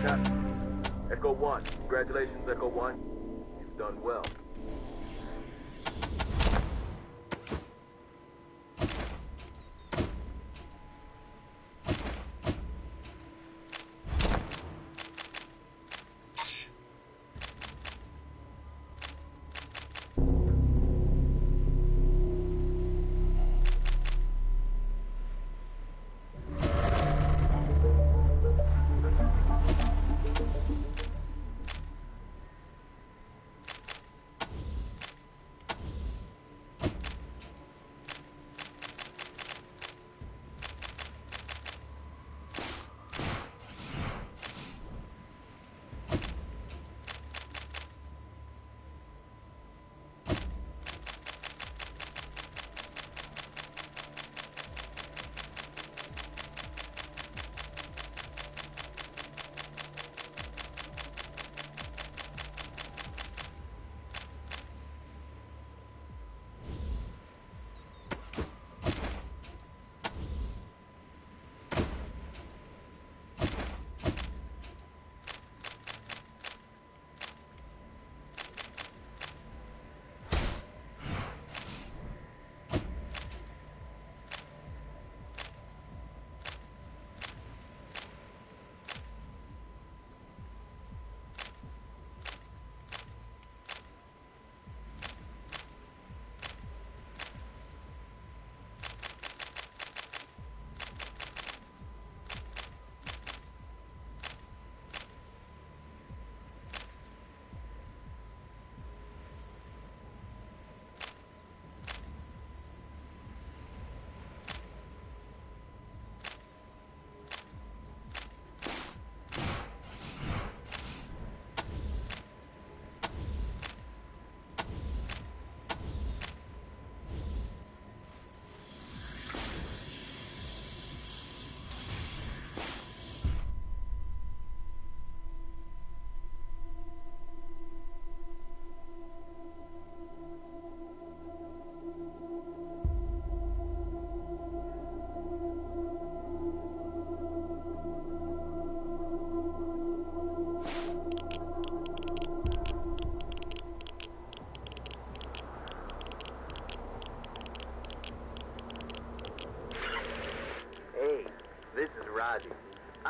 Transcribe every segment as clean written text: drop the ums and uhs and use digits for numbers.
Captain. Echo 1. Congratulations, Echo 1. You've done well.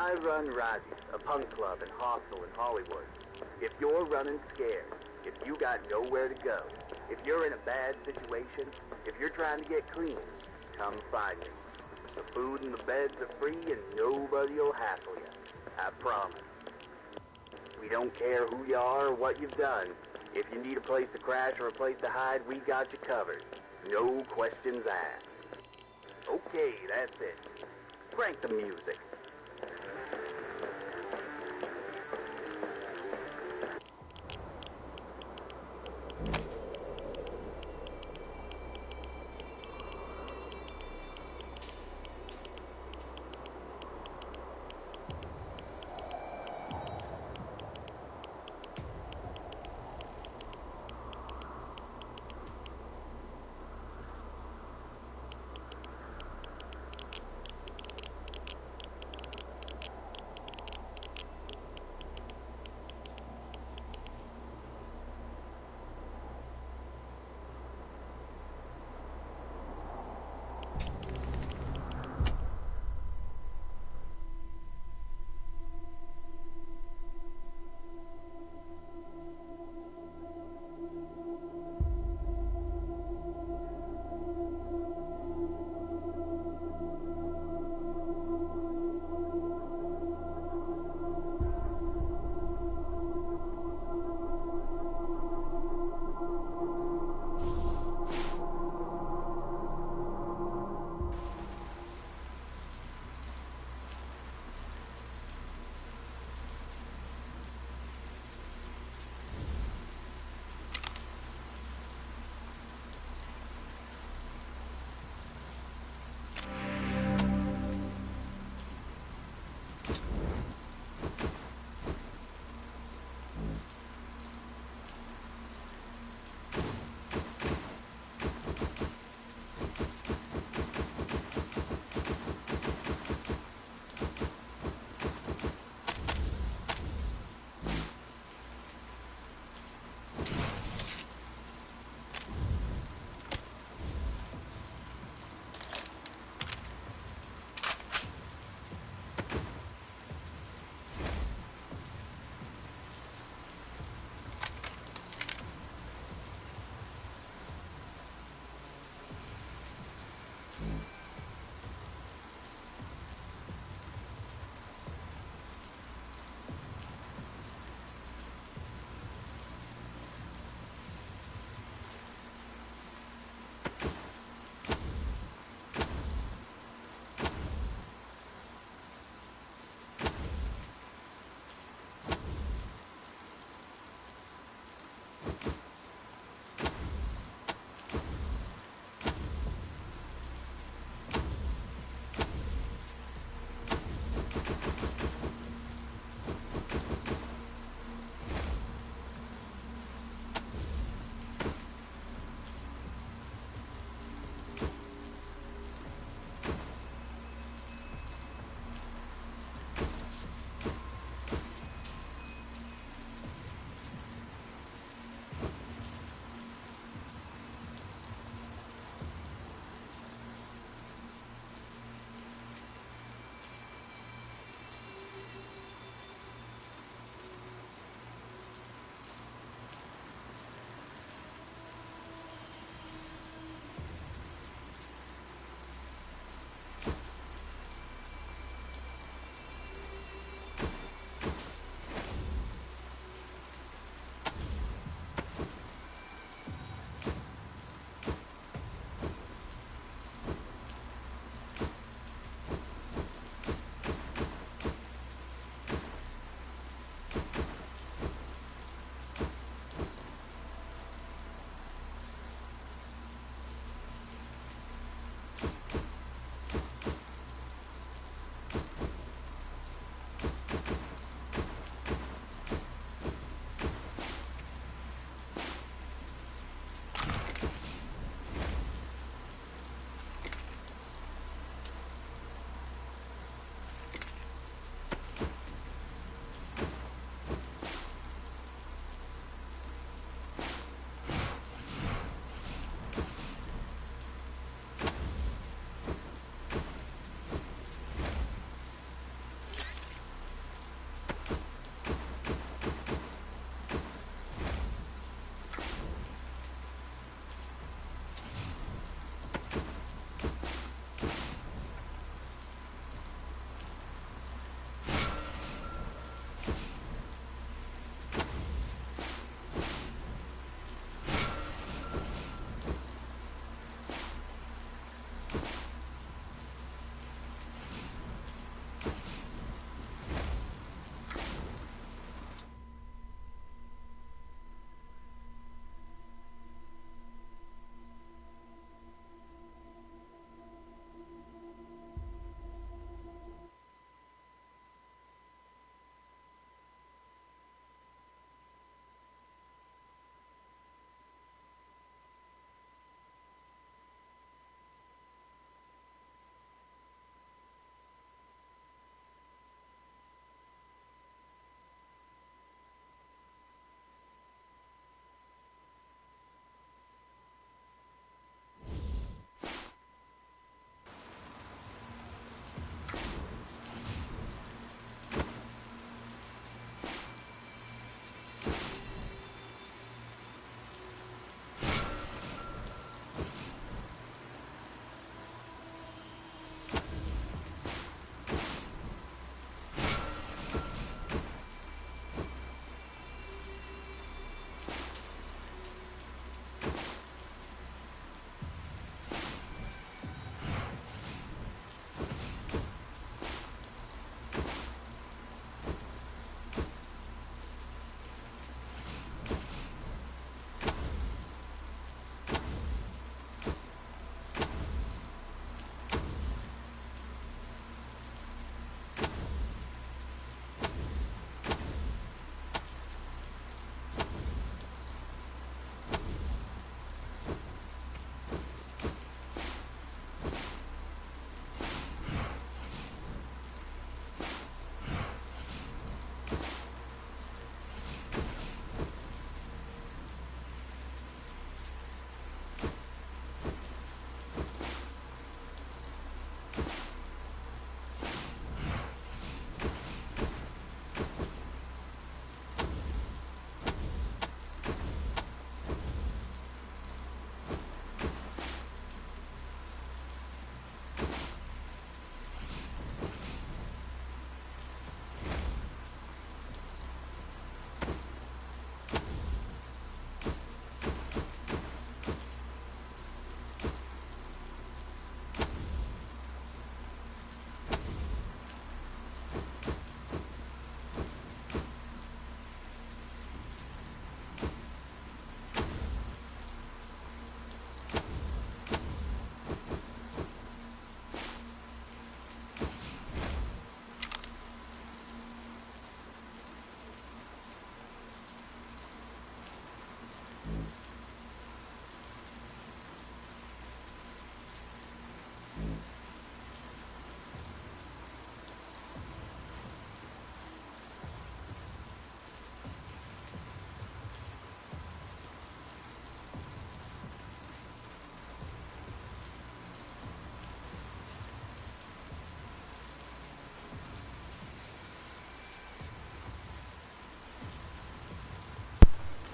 I run Raji's, a punk club and hostel in Hollywood. If you're running scared, if you got nowhere to go, if you're in a bad situation, if you're trying to get clean, come find me. The food and the beds are free and nobody'll hassle you. I promise. We don't care who you are or what you've done. If you need a place to crash or a place to hide, we got you covered. No questions asked. Okay, that's it. Crank the music.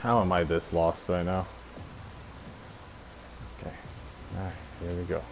How am I this lost right now? Okay. Alright, here we go.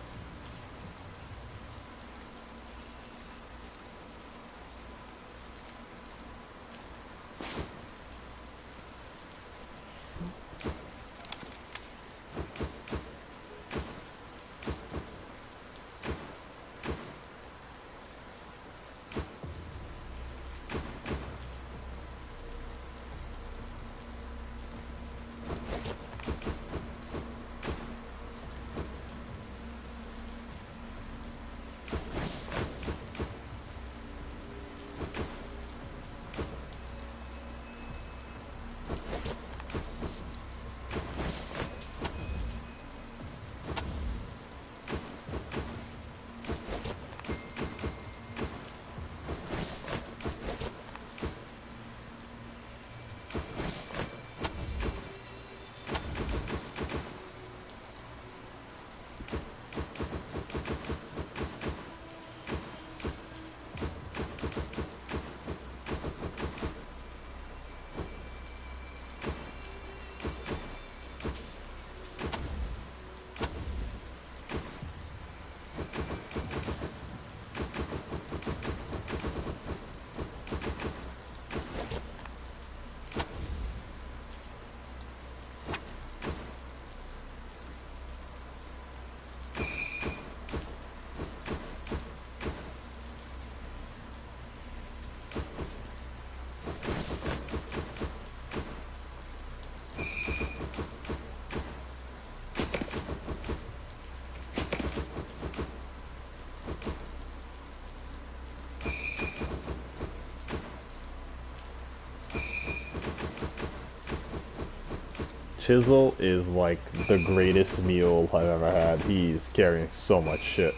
Chisel is like the greatest mule I've ever had. He's carrying so much shit.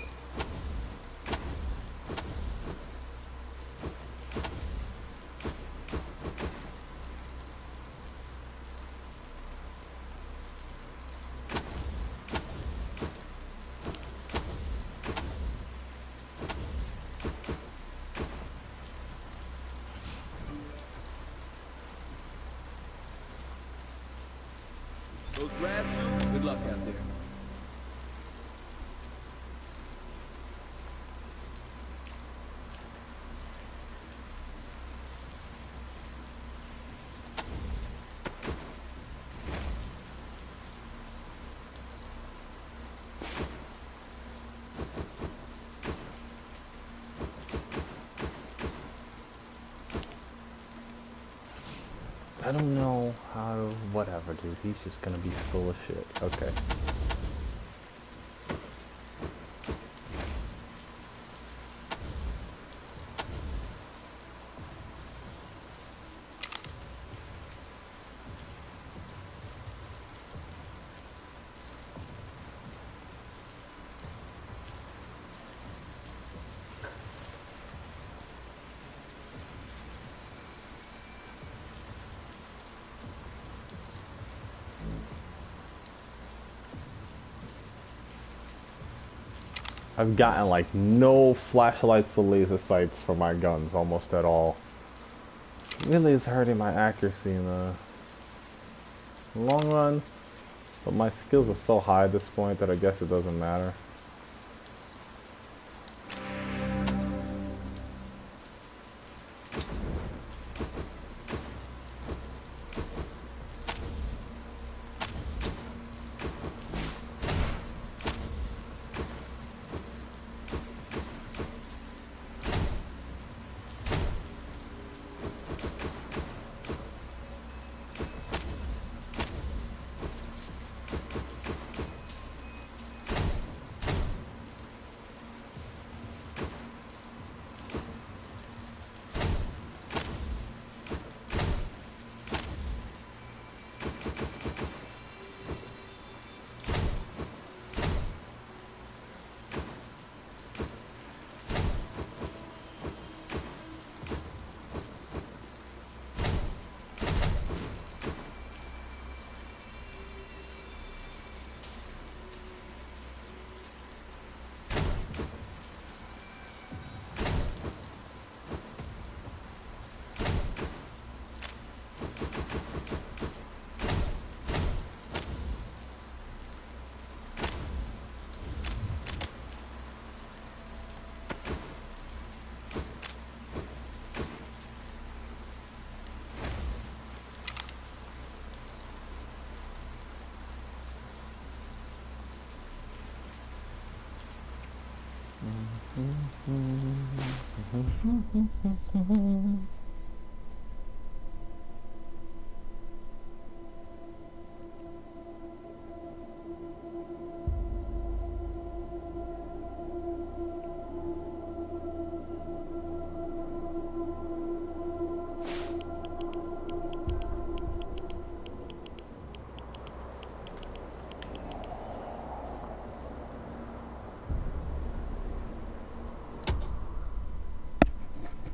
Those rad suits, good luck out there. I don't know how to, whatever, dude. He's just gonna be full of shit. Okay. I've gotten like no flashlights or laser sights for my guns almost at all. Really is hurting my accuracy in the long run, but my skills are so high at this point that I guess it doesn't matter.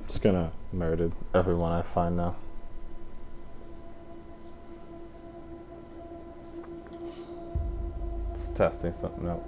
Just gonna murder everyone I find now. Just testing something out.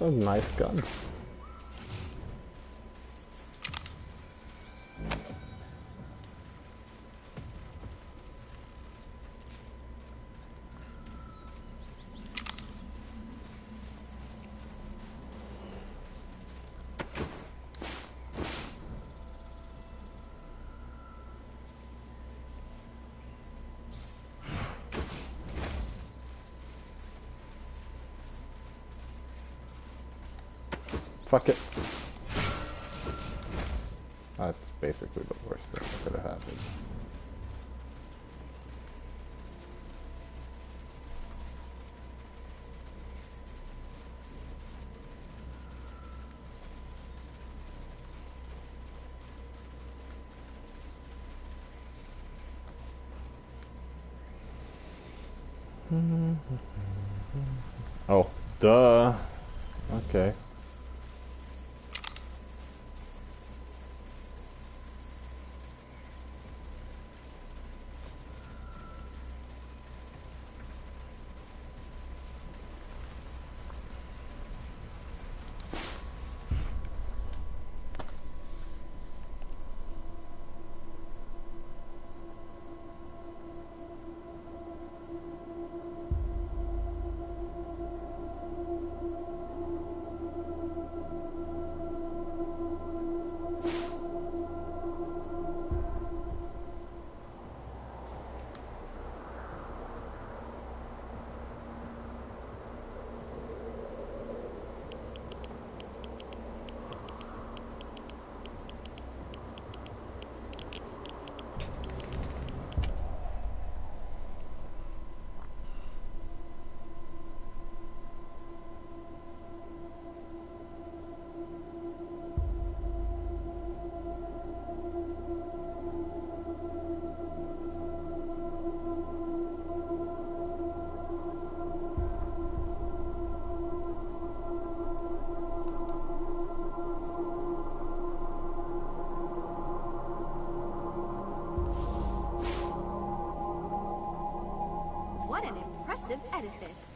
That's a nice gun. Fuck it. That's basically the worst thing that could have happened. Oh, duh. Okay. What an impressive edifice.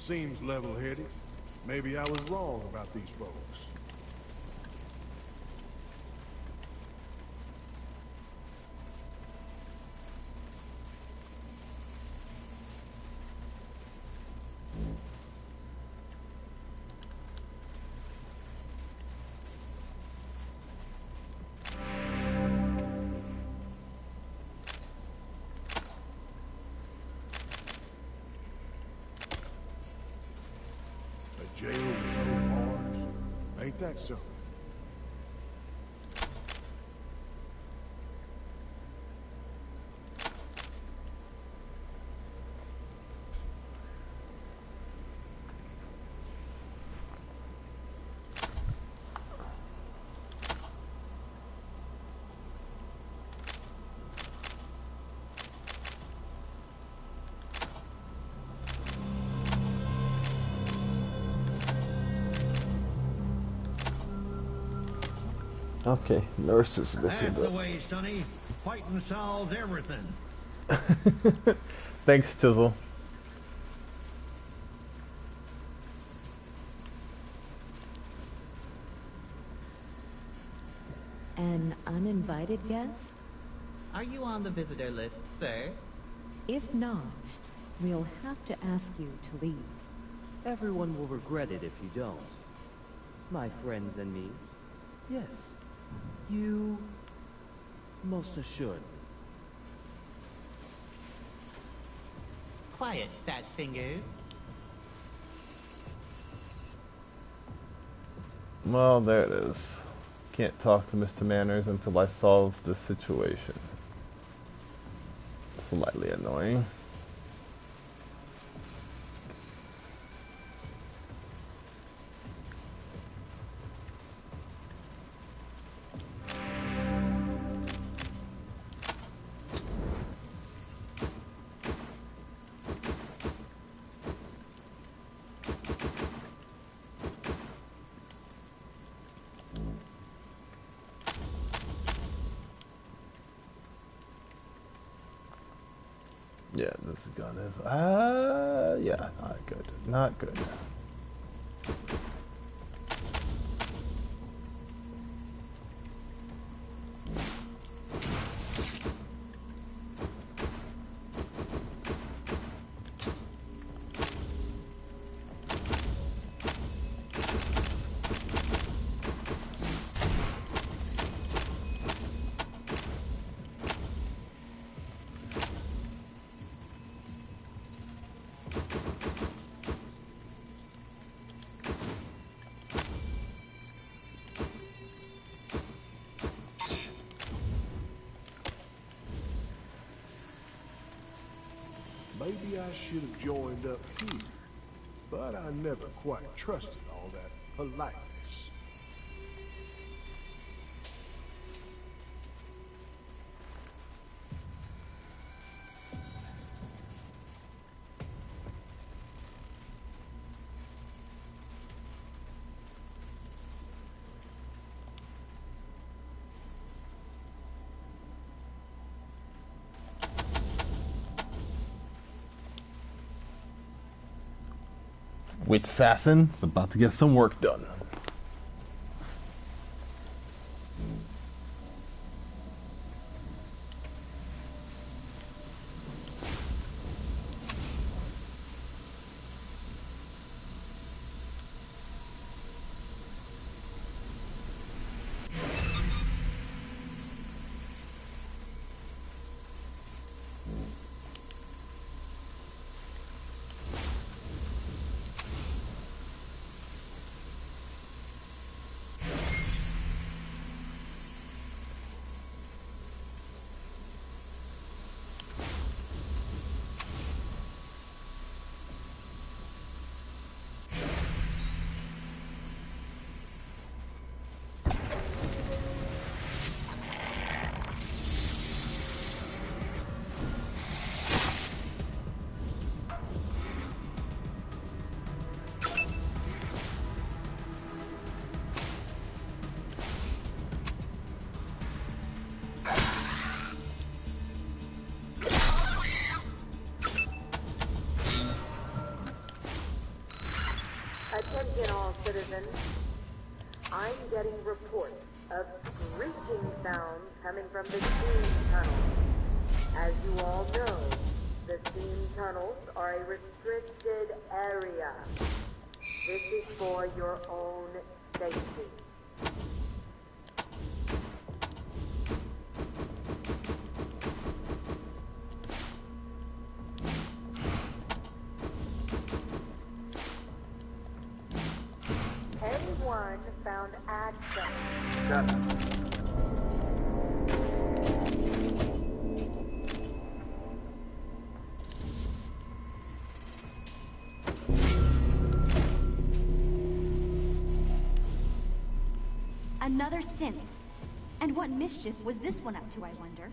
Seems level-headed. Maybe I was wrong about these folks. A jail with no bars? Ain't that so? Okay, nurse is missing. That's the way, Sonny. Fighting solves everything. Thanks, Chisel. An uninvited guest? Are you on the visitor list, sir? If not, we'll have to ask you to leave. Everyone will regret it if you don't. My friends and me. Yes. You... most assuredly. Quiet, fat fingers. Well, there it is. Can't talk to Mr. Manners until I solve the situation. Slightly annoying. Yeah, this gun is, yeah, not good, not good. maybe I should have joined up here. But I never quite trusted all that politeness. Witch assassin is about to get some work done. Attention all citizens. I'm getting reports of screeching sounds coming from the steam tunnels. As you all know, the steam tunnels are a restricted area. This is for your own safety. Anyone found access? Got it. Another synth. And what mischief was this one up to, I wonder?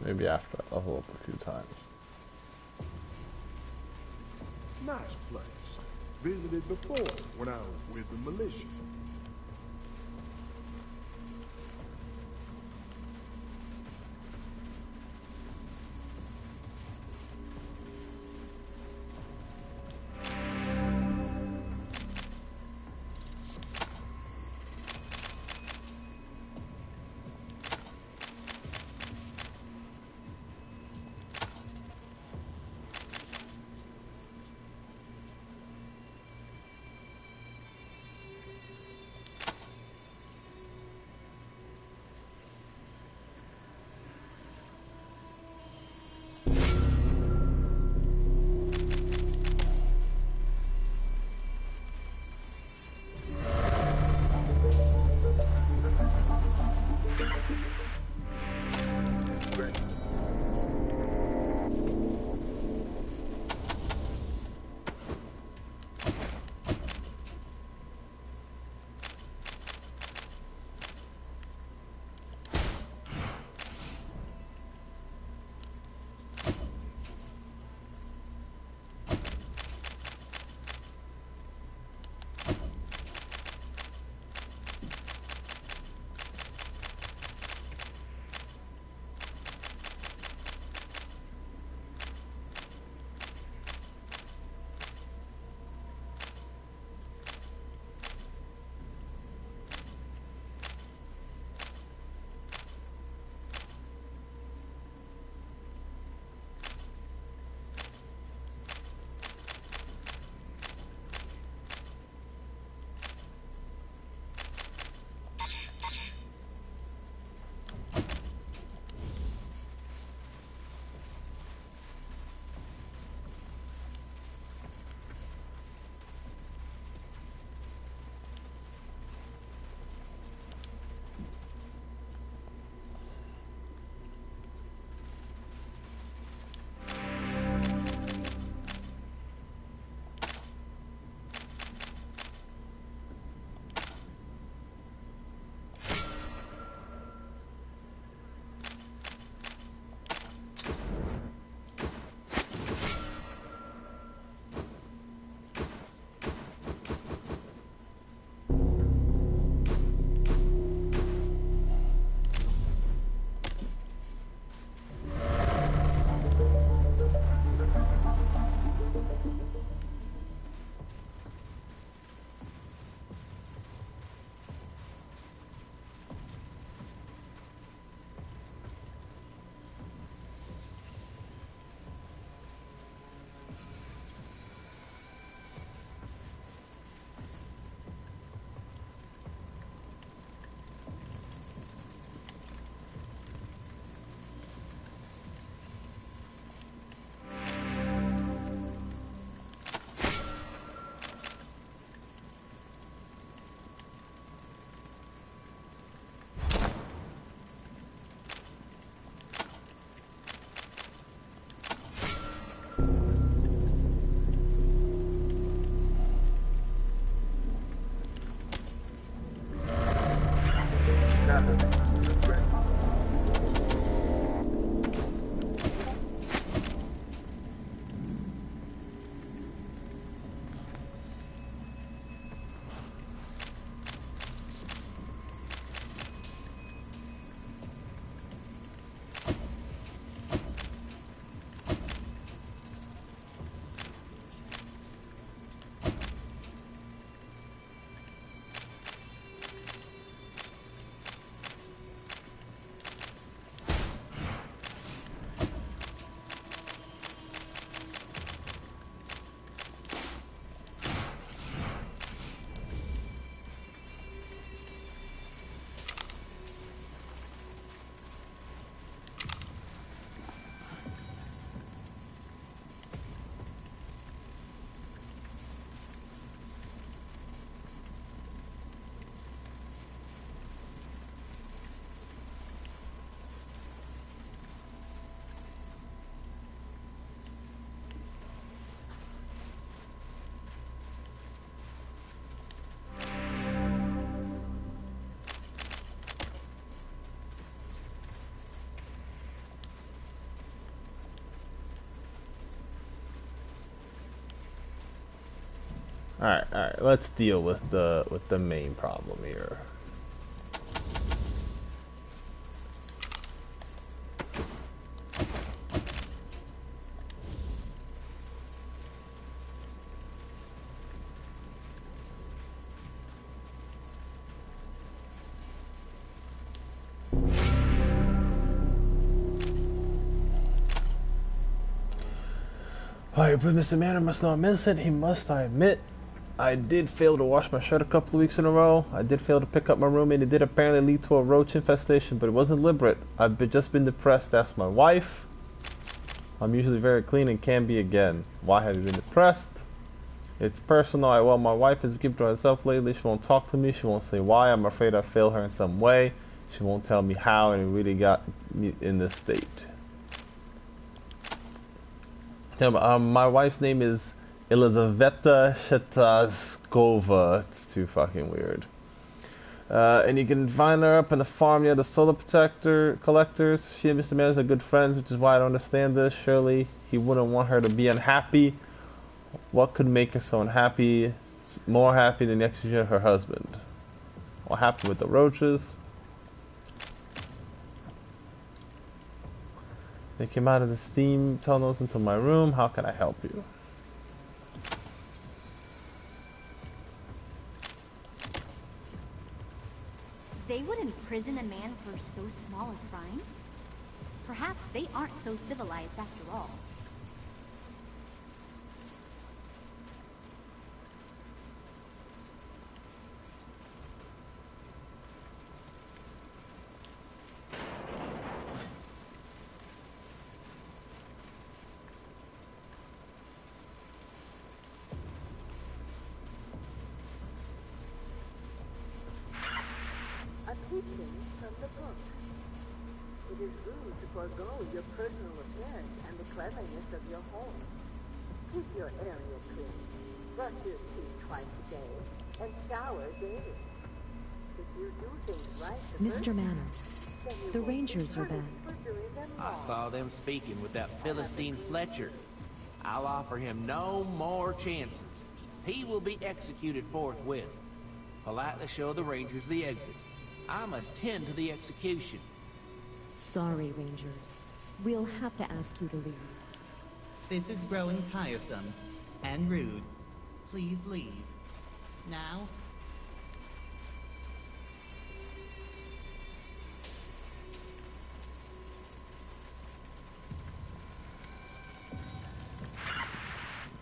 Maybe after I level up a few times. Nice place. Visited before when I was with the militia. Alright, let's deal with the main problem here. Alright, but Mr. Manor must not miss it. He must, I admit. I did fail to wash my shirt a couple of weeks in a row. I did fail to pick up my roommate. It did apparently lead to a roach infestation, but it wasn't deliberate. Just been depressed. Ask my wife. I'm usually very clean and can be again. Why have you been depressed? It's personal. Well, my wife has kept to herself lately. She won't talk to me. She won't say why. I'm afraid I failed her in some way. She won't tell me how, and it really got me in this state. My wife's name is Elizaveta Shetaskova. It's too fucking weird. And you can find her up in the farm near the solar protector collectors. She and Mr. Manners are good friends, which is why I don't understand this. Surely he wouldn't want her to be unhappy. What could make her so unhappy? More happy than the execution of her husband. What happened with the roaches? They came out of the steam tunnels into my room. How can I help you? They would imprison a man for so small a crime? Perhaps they aren't so civilized after all. From the book. It is rude to forego your personal appearance and the cleanliness of your home. Keep your area clean, brush your teeth twice a day, and shower daily. If you do things right the first Mr. Manners, the Rangers are back. I saw them speaking with that Philistine Fletcher. I'll offer him no more chances. He will be executed forthwith. Politely show the Rangers the exit. I must tend to the execution. Sorry, Rangers. We'll have to ask you to leave. This is growing tiresome and rude. Please leave. Now?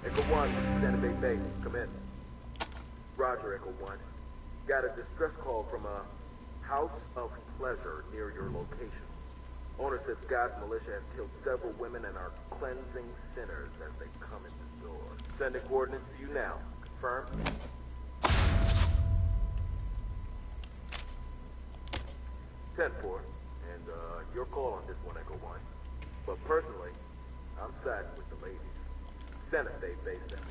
Echo 1, Santa Bay Base. Come in. Roger, Echo 1. Got a distress call from a house of pleasure near your location. Owner says God's militia has killed several women and are cleansing sinners as they come in the door. Sending coordinates to you now. Confirm? Send for it. And your call on this one, Echo 1. But personally, I'm siding with the ladies. Senate Day Base 7.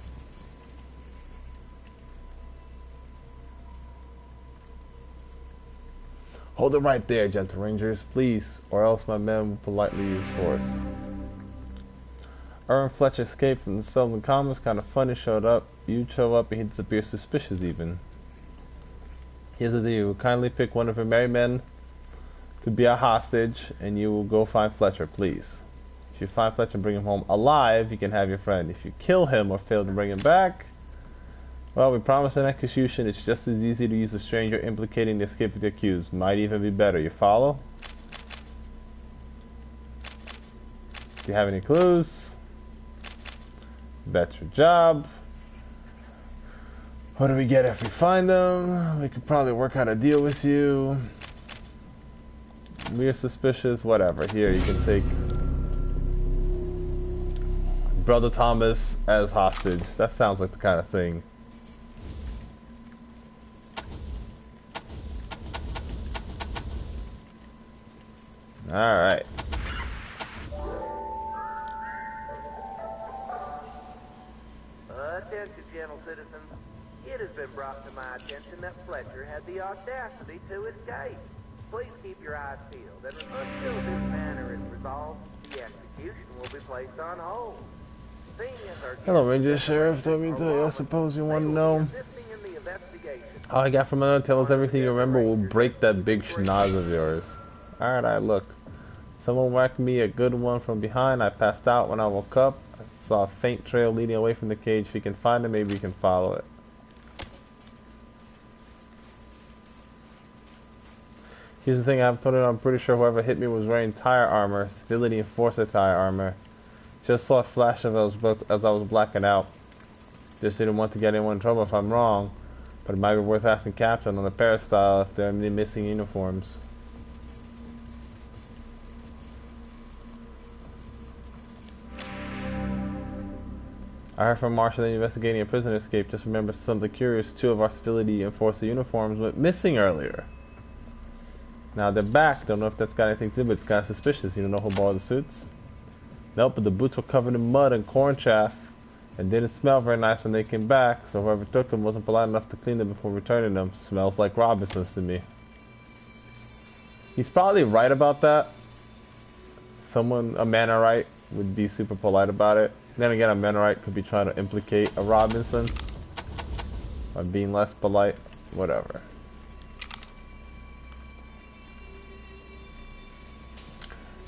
Hold it right there, gentle Rangers, please, or else my men will politely use force. Aaron Fletcher escaped from the Southern Commons, kind of funny, showed up. You show up and he disappears suspicious even. Here's the deal, kindly pick one of your merry men to be a hostage, and you will go find Fletcher, please. If you find Fletcher and bring him home alive, you can have your friend. If you kill him or fail to bring him back, well, we promise an execution. It's just as easy to use a stranger implicating the escape of the accused. Might even be better. You follow? Do you have any clues? That's your job. What do we get if we find them? We could probably work out a deal with you. We're suspicious. Whatever. Here, you can take Brother Thomas as hostage. That sounds like the kind of thing. Alright. Attention, gentle citizens. It has been brought to my attention that Fletcher had the audacity to escape. Please keep your eyes peeled, and until this matter is resolved, the execution will be placed on hold. Hello, Ranger Sheriff. Let me tell you, I suppose you want to know. All I got from another tell us everything you remember will break that big schnoz of yours. Alright, look. Someone whacked me a good one from behind. I passed out when I woke up. I saw a faint trail leading away from the cage. If you can find it, maybe you can follow it. Here's the thing I haven't told you. I'm pretty sure whoever hit me was wearing tire armor. Civility Enforcer tire armor. Just saw a flash of it as I was blacking out. Just didn't want to get anyone in trouble if I'm wrong. But it might be worth asking Captain on the peristyle if there are any missing uniforms. I heard from Marshall that investigating a prisoner escape. Just remember something curious. 2 of our Civility Enforcer uniforms went missing earlier. Now they're back. Don't know if that's got anything to do, but it's kind of suspicious. You don't know who borrowed the suits? Nope, but the boots were covered in mud and corn chaff and didn't smell very nice when they came back, so whoever took them wasn't polite enough to clean them before returning them. Smells like Robinson's to me. He's probably right about that. A Mannerite, would be super polite about it. Then again, a Mannerite could be trying to implicate a Robinson by being less polite. Whatever.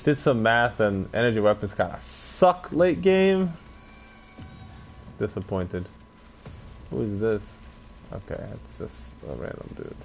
Did some math and energy weapons kind of suck late game. Disappointed. Who is this? Okay, it's just a random dude.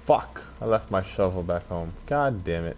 Fuck! I left my shovel back home. God damn it.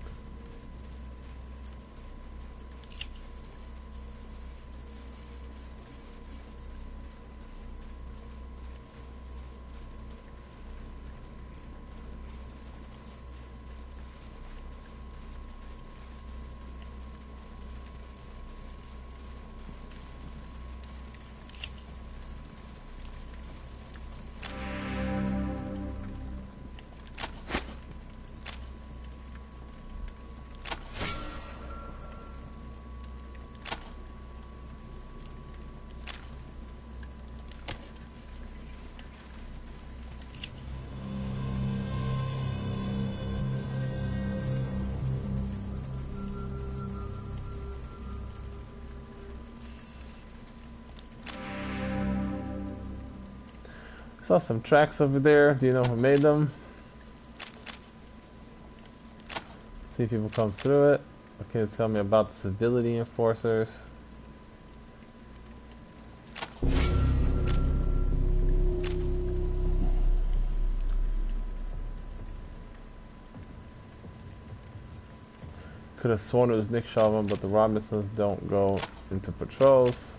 Saw some tracks over there. Do you know who made them? See if people come through it. Okay, tell me about the Civility Enforcers. Could have sworn it was Nick Chauvin, but the Robinsons don't go into patrols.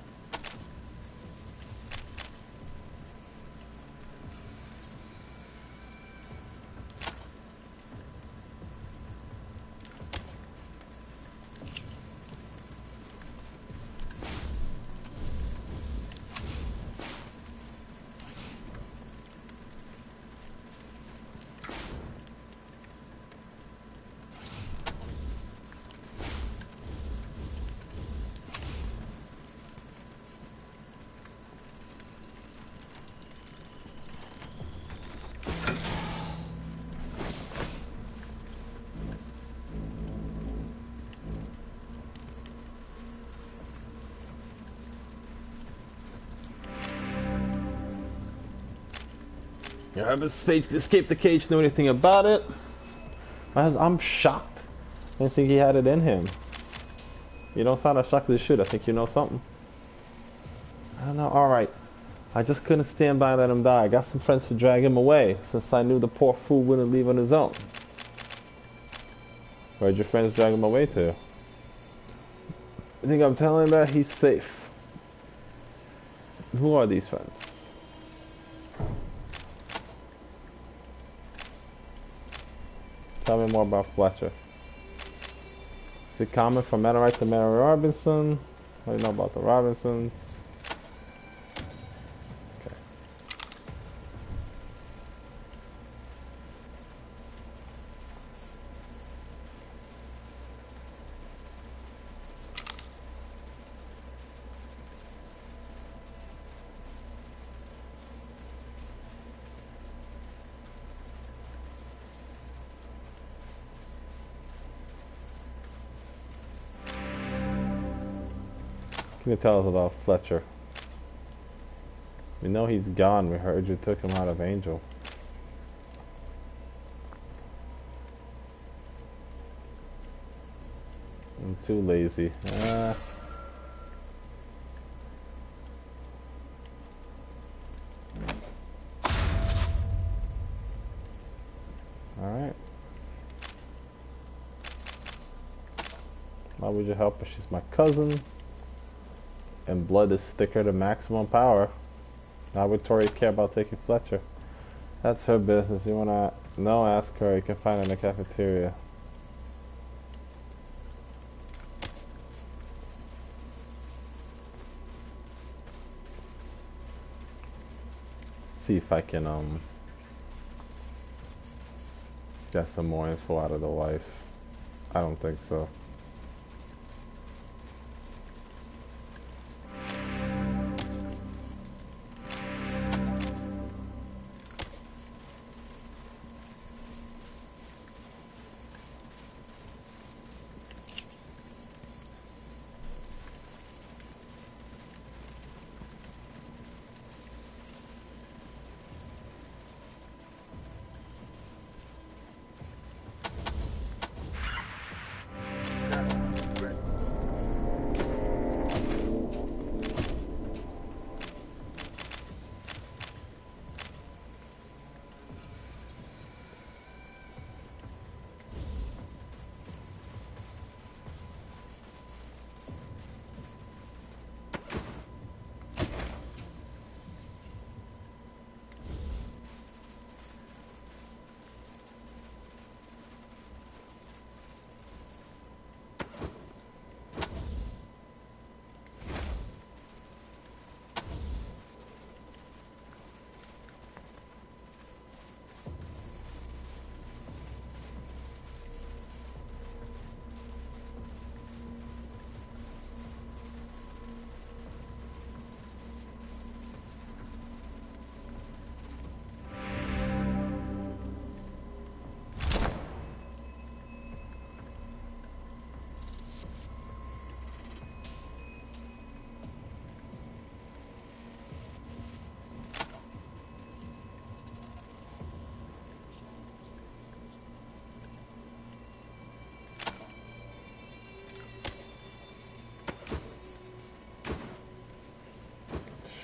You haven't escaped the cage, know anything about it? I'm shocked. I didn't think he had it in him. You don't sound as shocked as you should. I think you know something. I don't know. Alright. I just couldn't stand by and let him die. I got some friends to drag him away, since I knew the poor fool wouldn't leave on his own. Where'd your friends drag him away to? You think I'm telling him that he's safe? Who are these friends? Tell me more about Fletcher. Is it common for Mannerite to marry Robinson? What do you know about the Robinsons? Okay. Can you tell us about Fletcher? We know he's gone. We heard you took him out of Angel. I'm too lazy. Alright. Why would you help her? She's my cousin. And blood is thicker than maximum power. Why would Tori care about taking Fletcher? That's her business. You wanna know? Ask her. You can find her in the cafeteria. See if I can get some more info out of the wife. I don't think so.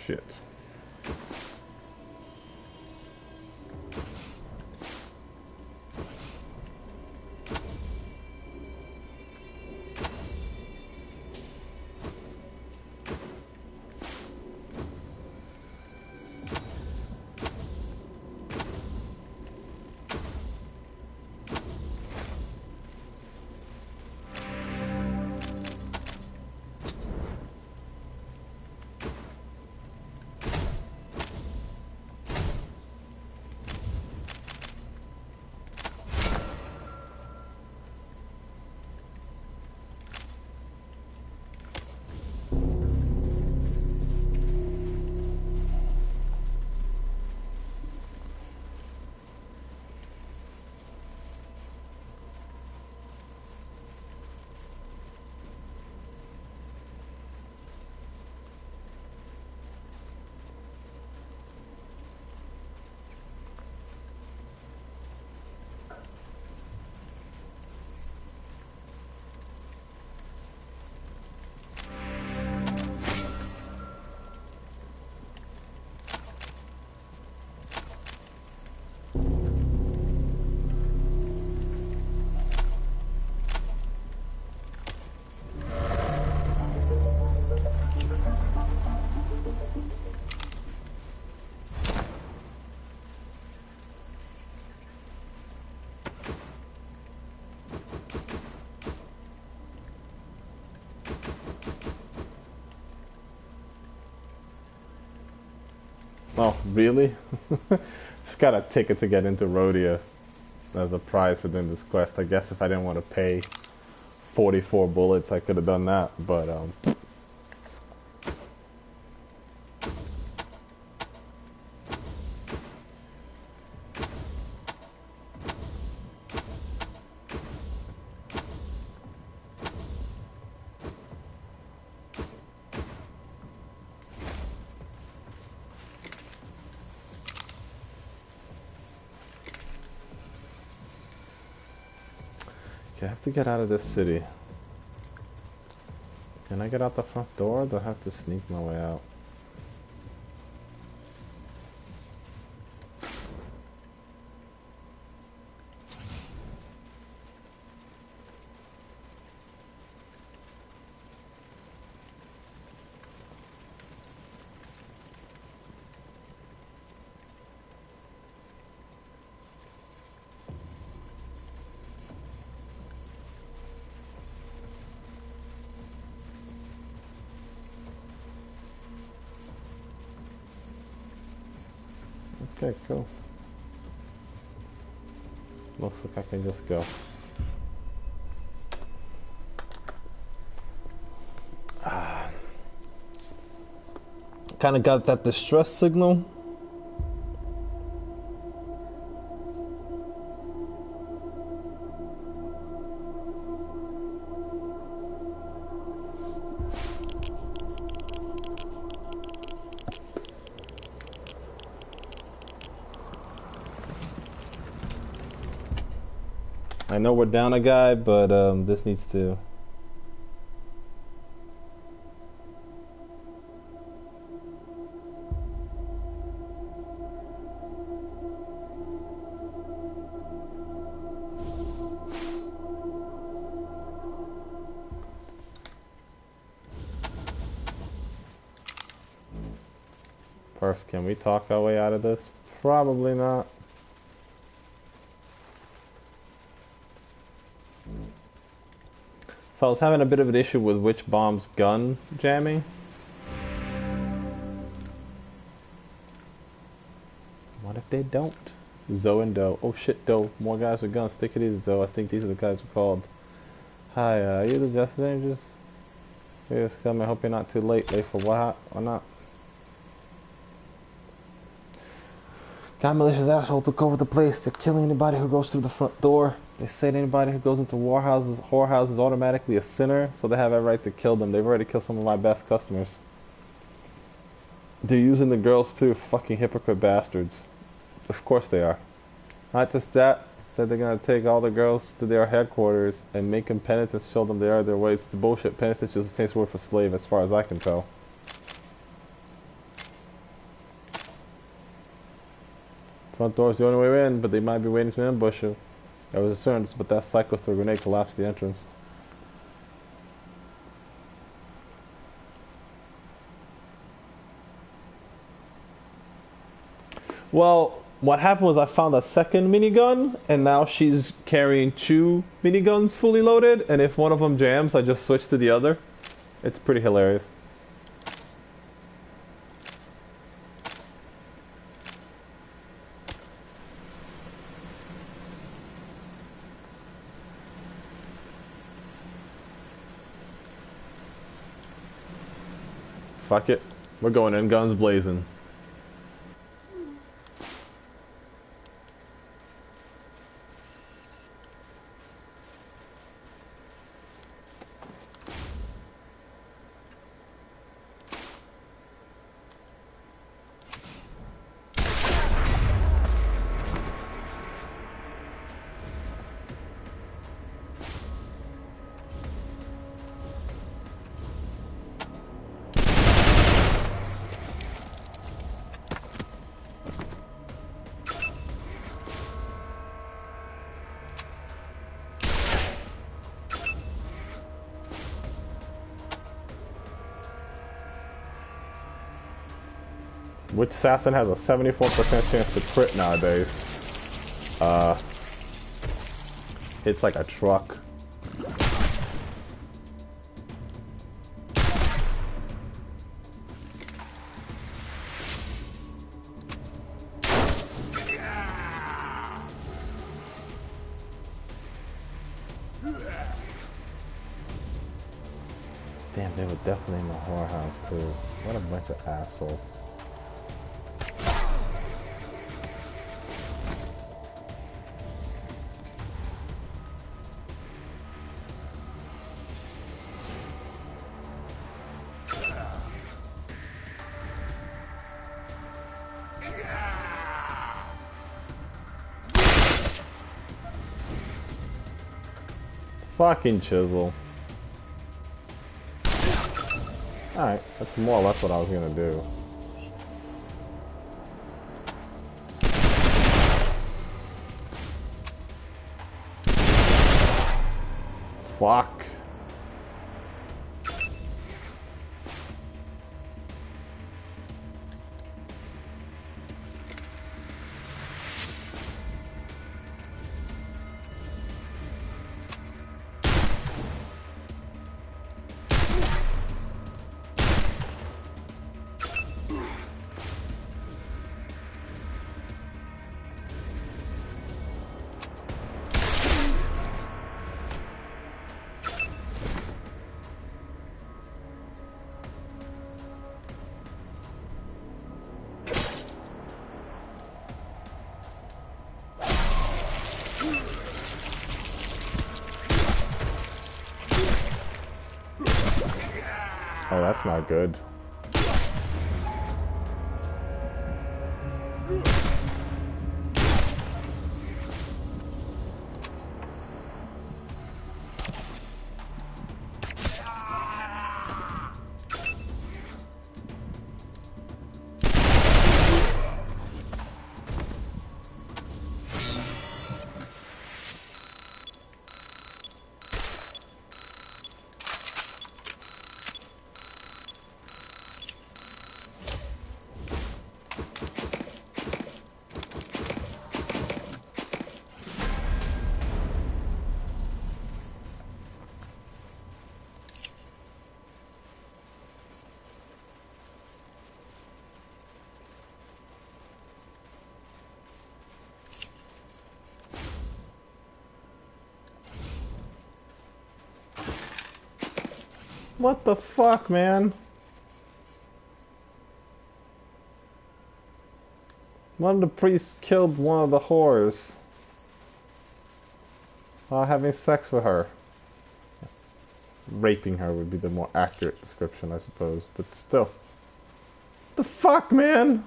Shit. Oh, really? Just got a ticket to get into Rhodia as a prize for doing this quest. I guess if I didn't want to pay 44 bullets, I could have done that, but okay, I have to get out of this city. Can I get out the front door, or do I have to sneak my way out? Okay, cool. Looks like I can just go. Kind of got that distress signal. I know we're down a guy, but this needs to... First, can we talk our way out of this? Probably not. So I was having a bit of an issue with which bomb's gun jamming. What if they don't? Zoe and Doe. Oh shit, Doe. More guys with guns. Take it easy, Zoe. I think these are the guys who called. Hi, are you the Justice Rangers? Hey, scum. I hope you're not too late. Late for what? Or not? Got malicious asshole took over the place. They're killing anybody who goes through the front door. They said anybody who goes into whorehouses is automatically a sinner, so they have a right to kill them. They've already killed some of my best customers. They're using the girls too, fucking hypocrite bastards. Of course they are. Not just that, said they're gonna take all the girls to their headquarters and make them penitents, show them they are their ways. It's bullshit. Penitence is a fancy word for slave as far as I can tell. Front door's the only way in, but they might be waiting to ambush you. There was assurance, but that cycle through a grenade collapsed the entrance. Well, what happened was I found a second minigun, and now she's carrying 2 miniguns fully loaded, and if one of them jams, I just switch to the other. It's pretty hilarious. Fuck it. We're going in guns blazing. Which assassin has a 74% chance to crit nowadays? It's like a truck. Damn, they were definitely in the whorehouse too. What a bunch of assholes. Fucking chisel. Alright, that's more or less what I was gonna do. Fuck. Oh, that's not good. What the fuck, man? One of the priests killed one of the whores while having sex with her. Raping her would be the more accurate description, I suppose, but still. The fuck, man?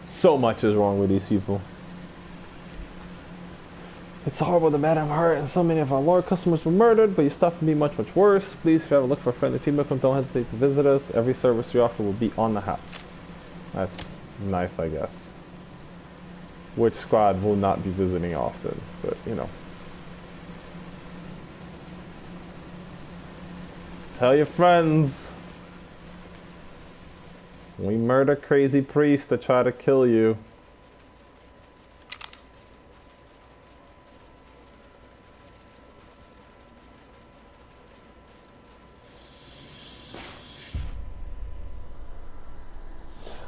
So much is wrong with these people. It's horrible that Madame Hart and so many of our loyal customers were murdered, but your stuff can be much, much worse. Please, if you ever look for friendly feedback, don't hesitate to visit us. Every service we offer will be on the house. That's nice, I guess. Which squad will not be visiting often, but you know. Tell your friends. We murder crazy priests to try to kill you.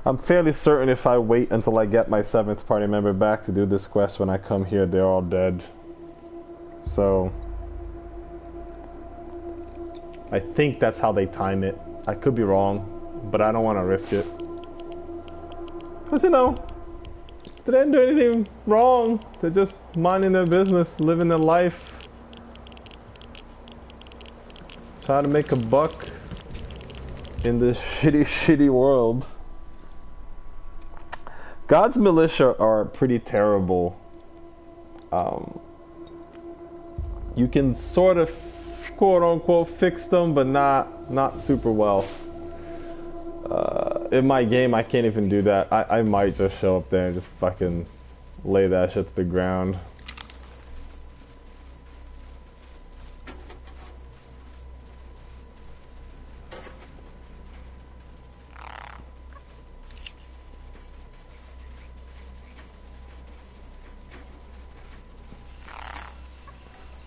I'm fairly certain if I wait until I get my 7th party member back to do this quest, when I come here, they're all dead. So I think that's how they time it. I could be wrong, but I don't want to risk it. Because, you know, they didn't do anything wrong. They're just minding their business, living their life. Trying to make a buck in this shitty, shitty world. God's militia are pretty terrible. You can sort of, quote-unquote, fix them, but not super well. In my game, I can't even do that. I might just show up there and just fucking lay that shit to the ground.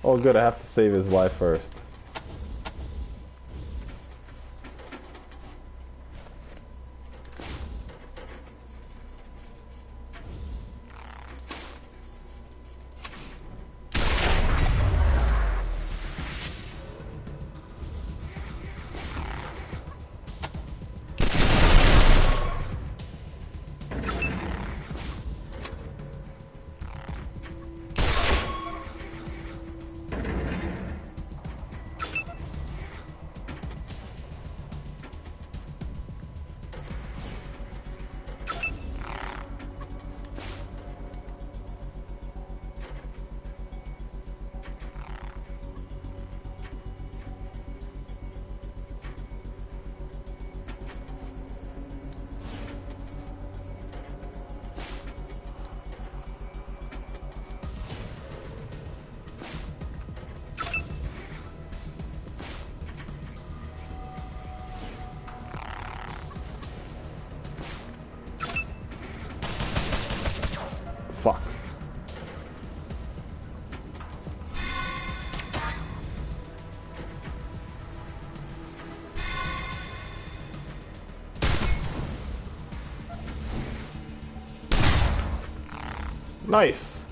Oh good, I have to save his life first. Fuck. Nice.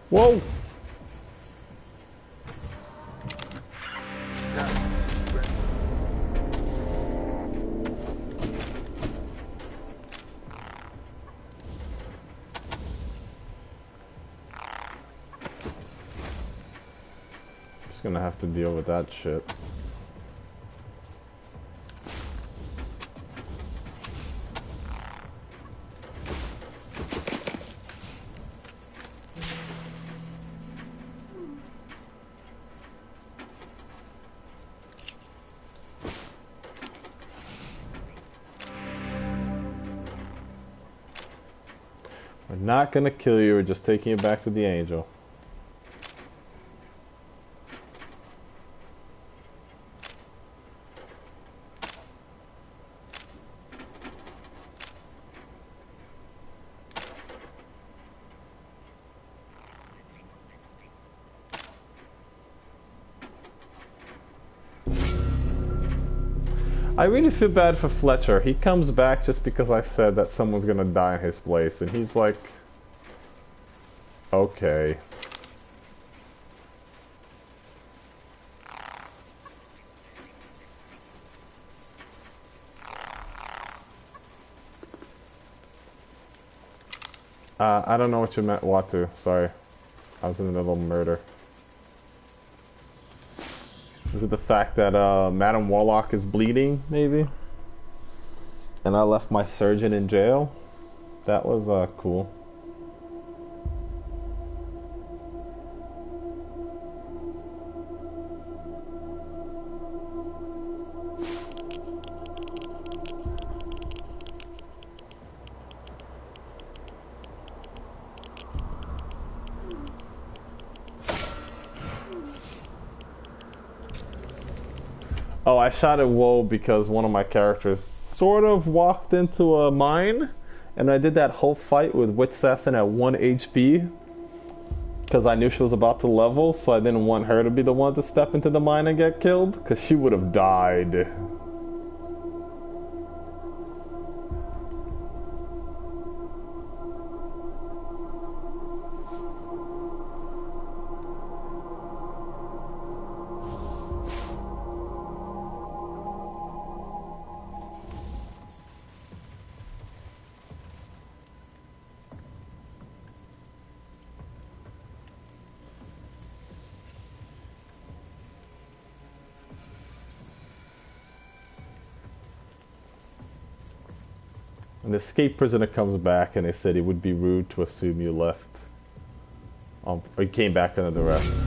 Whoa! Just gonna have to deal with that shit. We're not gonna kill you, we're just taking you back to the Angel. I really feel bad for Fletcher. He comes back just because I said that someone's gonna die in his place, and he's like, okay. I don't know what you meant, Watu. Sorry. I was in the middle of murder. Is it the fact that Madam Warlock is bleeding, maybe? And I left my surgeon in jail? That was cool. Oh, I shot at Woe because one of my characters sort of walked into a mine, and I did that whole fight with Witch Assassin at 1 HP because I knew she was about to level, so I didn't want her to be the one to step into the mine and get killed because she would have died. An escaped prisoner comes back and they said it would be rude to assume you left. Or you came back under duress.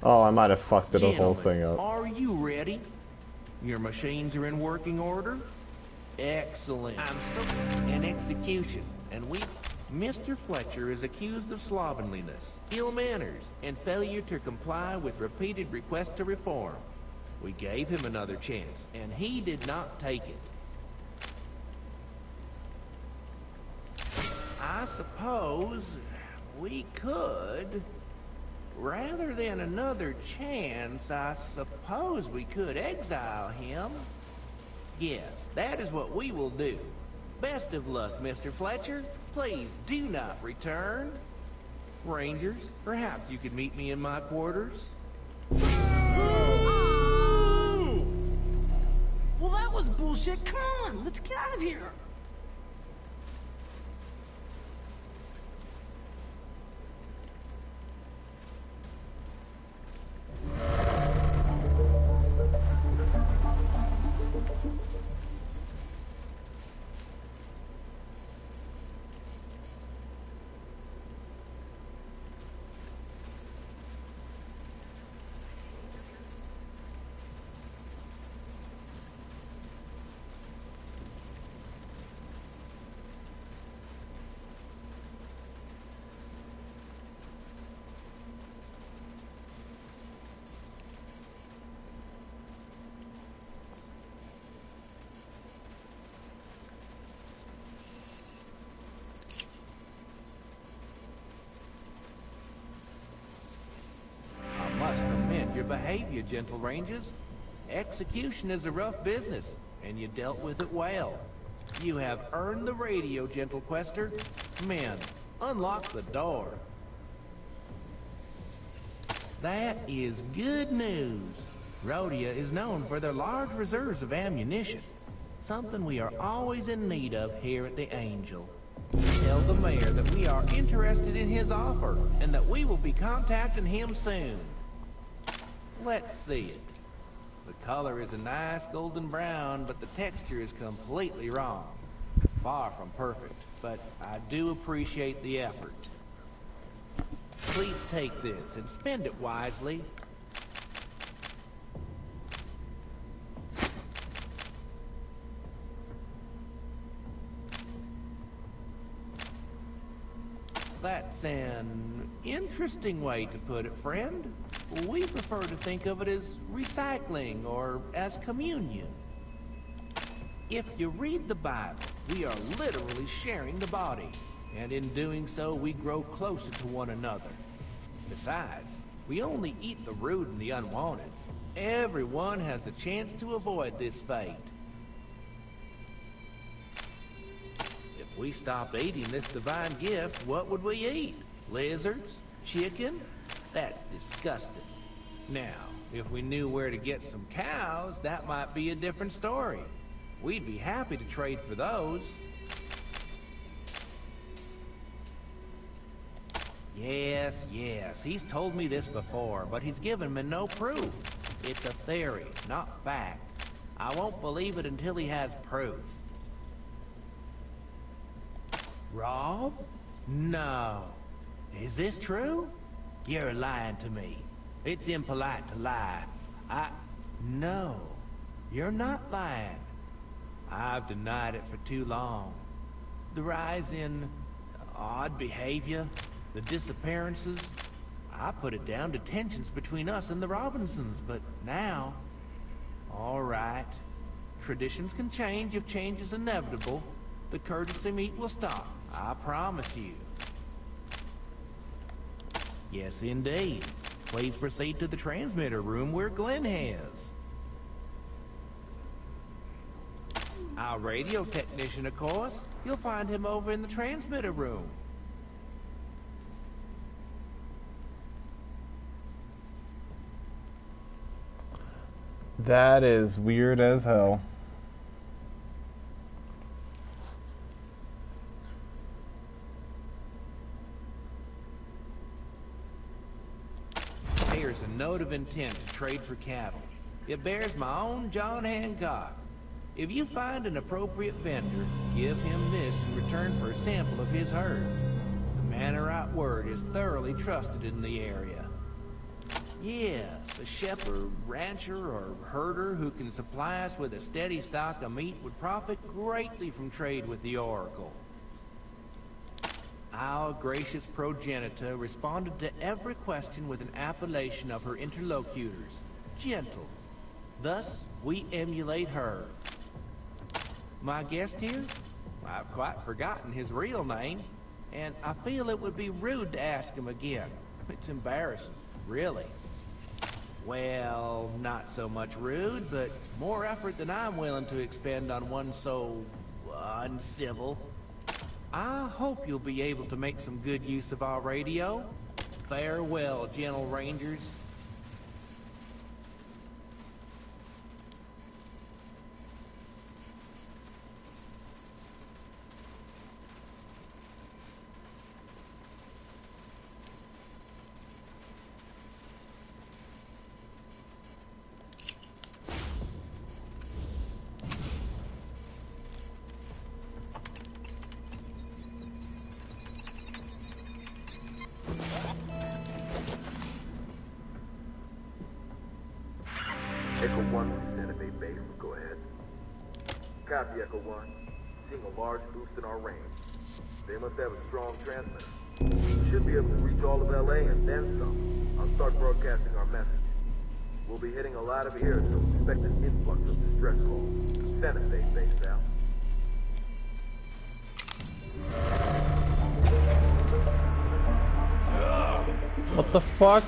Oh, I might have fucked the whole thing up. Are you ready? Your machines are in working order? Excellent. An execution, and Mr. Fletcher is accused of slovenliness, ill manners, and failure to comply with repeated requests to reform. We gave him another chance, and he did not take it. I suppose we could... Rather than another chance, I suppose we could exile him. Yes, that is what we will do. Best of luck, Mr. Fletcher. Please do not return. Rangers, perhaps you could meet me in my quarters? Oh! Well, that was bullshit. Come on, let's get out of here. Your behavior, gentle rangers. Execution is a rough business, and you dealt with it well. You have earned the radio, gentle quester. Men, unlock the door. That is good news. Rhodia is known for their large reserves of ammunition, something we are always in need of here at the Angel. Tell the mayor that we are interested in his offer, and that we will be contacting him soon. Let's see it. The color is a nice golden brown, but the texture is completely wrong. Far from perfect, but I do appreciate the effort. Please take this and spend it wisely. That's an interesting way to put it, friend. We prefer to think of it as recycling or as communion. If you read the Bible, we are literally sharing the body, and in doing so, we grow closer to one another. Besides, we only eat the rude and the unwanted. Everyone has a chance to avoid this fate. If we stopped eating this divine gift, what would we eat? Lizards? Chicken? That's disgusting. Now, if we knew where to get some cows, that might be a different story. We'd be happy to trade for those. Yes, he's told me this before, but he's given me no proof. It's a theory, not fact. I won't believe it until he has proof. Rob? No. Is this true? You're lying to me. It's impolite to lie. No. You're not lying. I've denied it for too long. The rise in odd behavior, the disappearances, I put it down to tensions between us and the Robinsons, but now... All right. Traditions can change if change is inevitable. The courtesy meet will stop, I promise you. Yes, indeed. Please proceed to the transmitter room where Glenn has. Our radio technician, of course. You'll find him over in the transmitter room. That is weird as hell. Here's a note of intent to trade for cattle. It bears my own John Hancock. If you find an appropriate vendor, give him this in return for a sample of his herd. The Manorite word is thoroughly trusted in the area. Yes, a shepherd, rancher, or herder who can supply us with a steady stock of meat would profit greatly from trade with the Oracle. Our gracious progenitor responded to every question with an appellation of her interlocutors, gentle. Thus, we emulate her. My guest here? I've quite forgotten his real name, and I feel it would be rude to ask him again. It's embarrassing, really. Well, not so much rude, but more effort than I'm willing to expend on one so uncivil. I hope you'll be able to make some good use of our radio. Farewell, gentle rangers. Echo 1, this is Center Base. Go ahead. Copy, Echo 1. Seeing a large boost in our range. They must have a strong transmitter. We should be able to reach all of LA and then some. I'll start broadcasting our message. We'll be hitting a lot of ears, so expect an influx of distress calls. Center Base out. What the fuck?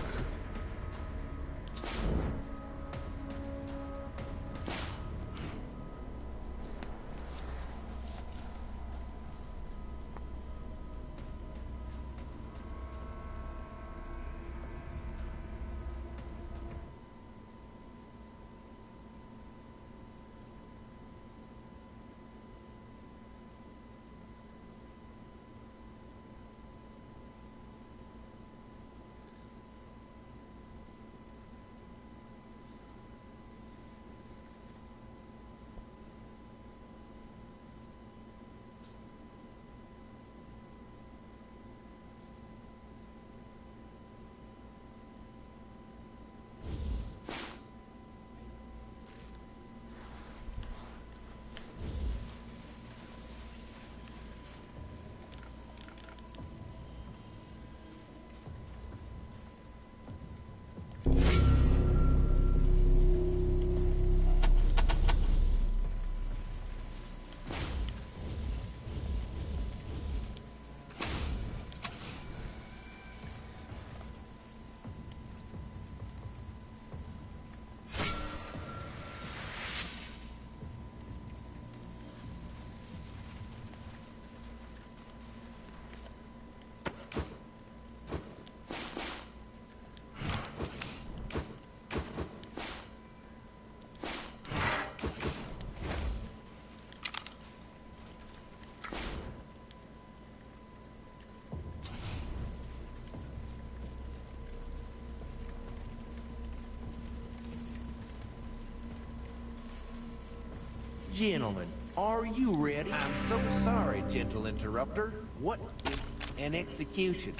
Gentlemen, are you ready? I'm so sorry, gentle interrupter. What is an execution?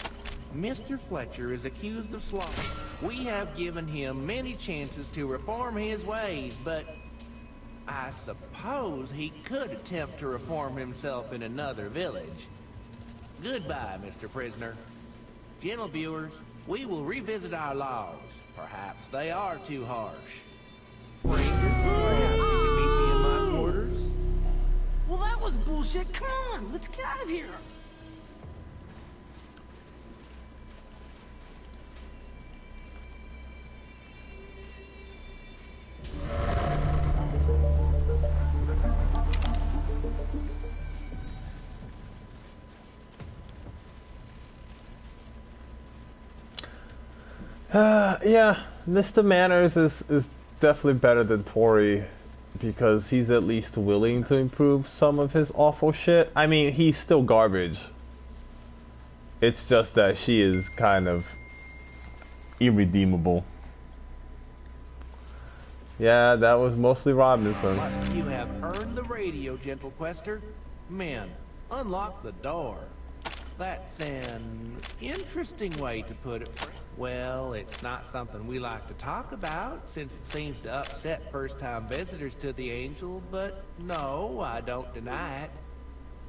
Mr. Fletcher is accused of slaughter. We have given him many chances to reform his ways, but I suppose he could attempt to reform himself in another village. Goodbye, Mr. Prisoner. Gentle viewers, we will revisit our laws. Perhaps they are too harsh. Rangers, perhaps you can meet me in my quarters? Well, that was bullshit. Come on, let's get out of here. Yeah, Mr. Manners is definitely better than Tori because he's at least willing to improve some of his awful shit. I mean, he's still garbage. It's just that she is kind of irredeemable. Yeah, that was mostly Robinson's. Must you have earned the radio, gentle quester? Men, unlock the door. That's an interesting way to put it. Well, it's not something we like to talk about, since it seems to upset first-time visitors to the Angel, but no, I don't deny it.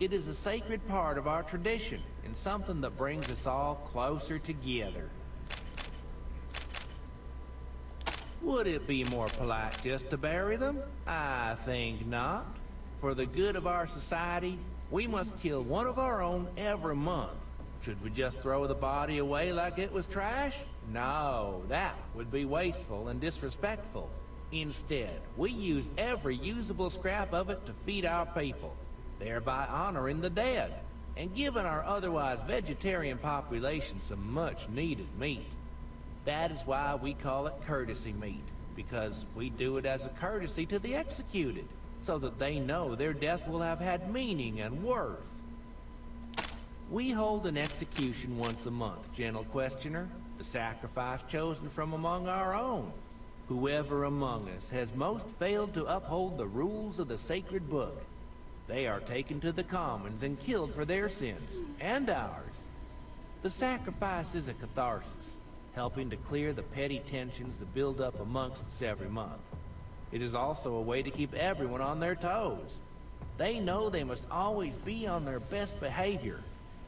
It is a sacred part of our tradition, and something that brings us all closer together. Would it be more polite just to bury them? I think not. For the good of our society, we must kill one of our own every month. Should we just throw the body away like it was trash? No, that would be wasteful and disrespectful. Instead, we use every usable scrap of it to feed our people, thereby honoring the dead, and giving our otherwise vegetarian population some much-needed meat. That is why we call it courtesy meat, because we do it as a courtesy to the executed, so that they know their death will have had meaning and worth. We hold an execution once a month, gentle questioner, the sacrifice chosen from among our own. Whoever among us has most failed to uphold the rules of the sacred book, they are taken to the commons and killed for their sins, and ours. The sacrifice is a catharsis, helping to clear the petty tensions that build up amongst us every month. It is also a way to keep everyone on their toes. They know they must always be on their best behavior,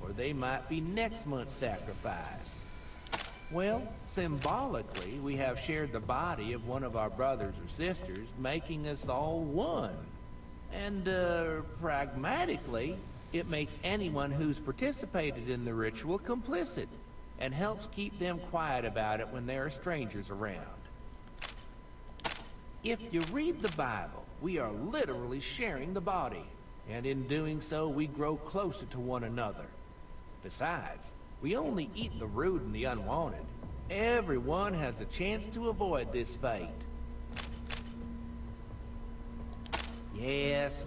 or they might be next month's sacrifice. Well, symbolically, we have shared the body of one of our brothers or sisters, making us all one. And, pragmatically, it makes anyone who's participated in the ritual complicit, and helps keep them quiet about it when there are strangers around. If you read the Bible, we are literally sharing the body, and in doing so, we grow closer to one another. Besides, we only eat the rude and the unwanted. Everyone has a chance to avoid this fate. Yes,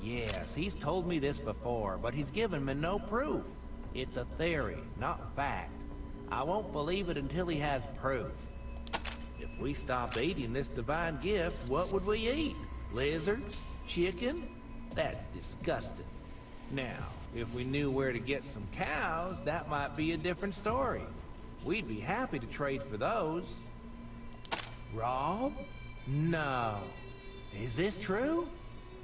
he's told me this before, but he's given me no proof. It's a theory, not fact. I won't believe it until he has proof. If we stopped eating this divine gift, what would we eat? Lizards? Chicken? That's disgusting. Now, if we knew where to get some cows, that might be a different story. We'd be happy to trade for those. Rob? No. Is this true?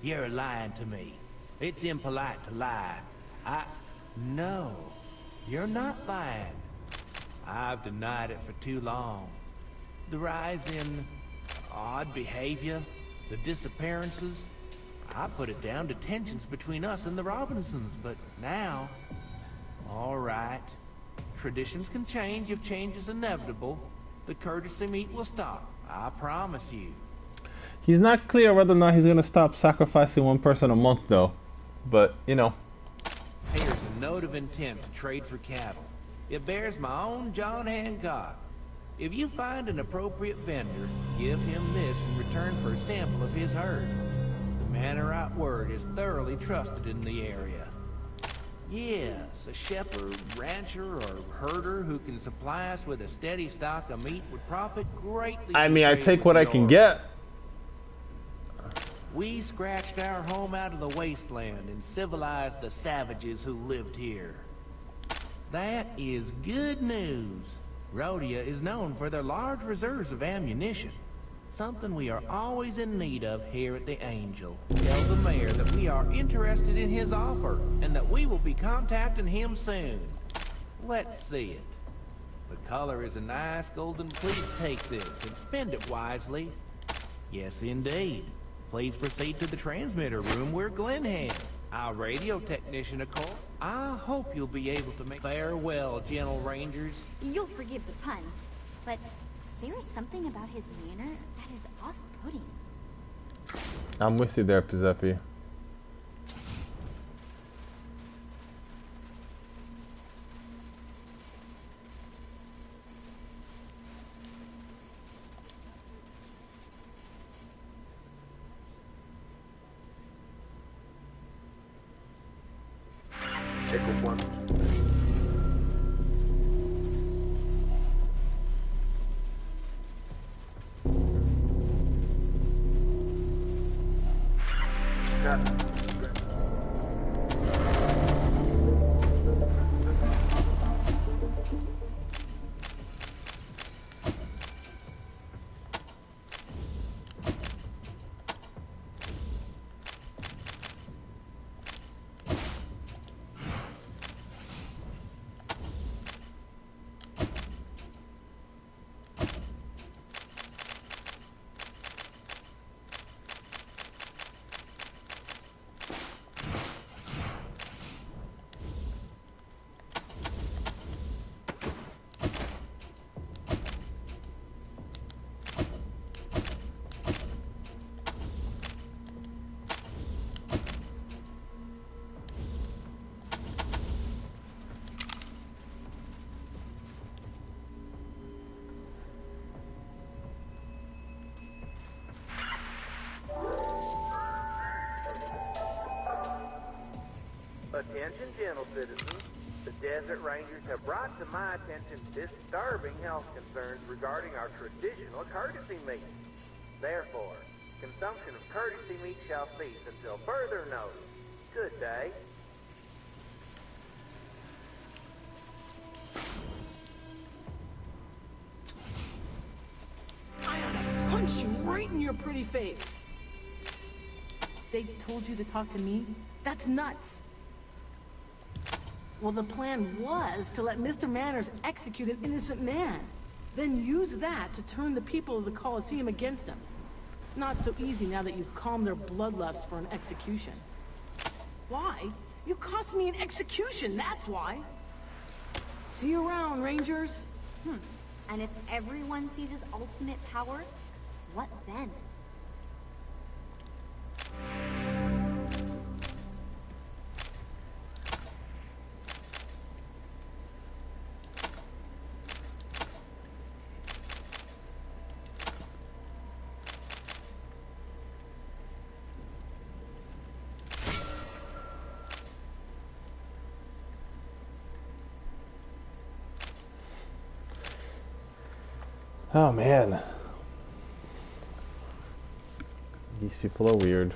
You're lying to me. It's impolite to lie. No. You're not lying. I've denied it for too long. The rise in odd behavior, the disappearances, I put it down to tensions between us and the Robinsons, but now... All right. Traditions can change if change is inevitable. The courtesy meet will stop, I promise you. He's not clear whether or not he's going to stop sacrificing one person a month, though. But, you know. Here's a note of intent to trade for cattle. It bears my own John Hancock. If you find an appropriate vendor, give him this in return for a sample of his herd. The Mannerite word is thoroughly trusted in the area. Yes, a shepherd, rancher, or herder who can supply us with a steady stock of meat would profit greatly. I mean, I take what I can get. We scratched our home out of the wasteland and civilized the savages who lived here. That is good news. Rhodia is known for their large reserves of ammunition, something we are always in need of here at the Angel. Tell the mayor that we are interested in his offer and that we will be contacting him soon. Let's see it. The color is a nice golden. Please take this and spend it wisely. Yes, indeed. Please proceed to the transmitter room where Glenn has. Our radio technician, of course. I hope you'll be able to make farewell, gentle rangers. You'll forgive the pun, but there is something about his manner that is off-putting. I'm with you there, Giuseppe. Echo 1. Attention, gentle citizens. The Desert Rangers have brought to my attention disturbing health concerns regarding our traditional courtesy meat. Therefore, consumption of courtesy meat shall cease until further notice. Good day. I ought to punch you right in your pretty face. They told you to talk to me? That's nuts. Well, the plan was to let Mr. Manners execute an innocent man, then use that to turn the people of the Colosseum against him. Not so easy now that you've calmed their bloodlust for an execution. Why? You cost me an execution, that's why. See you around, Rangers. And if everyone sees his ultimate power, what then? Oh man. These people are weird.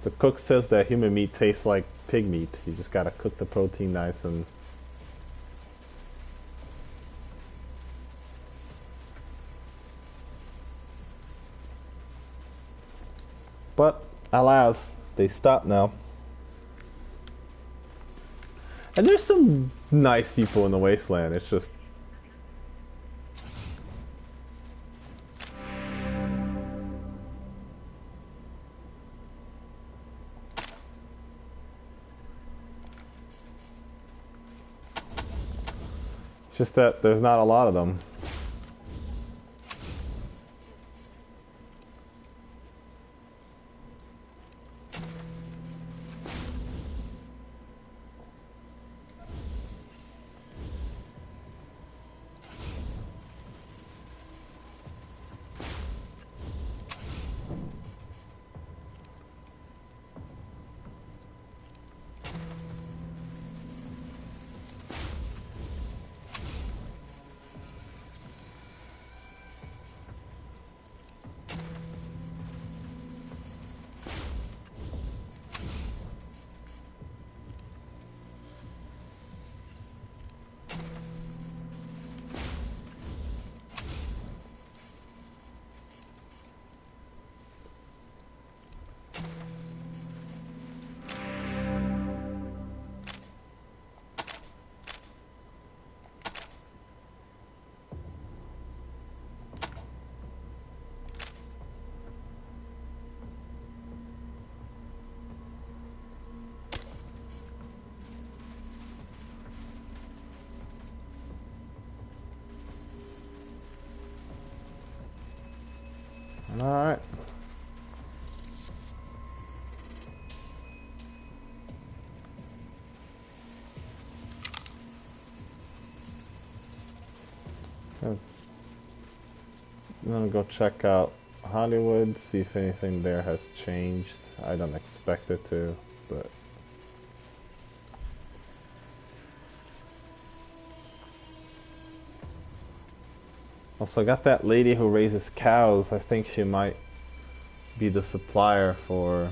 The cook says that human meat tastes like pig meat. You just gotta cook the protein nice and... But, alas, they stopped now. And there's some nice people in the Wasteland. It's just... just that there's not a lot of them. Alright. I'm gonna go check out Hollywood, see if anything there has changed. I don't expect it to, but... Also, I got that lady who raises cows. I think she might be the supplier for...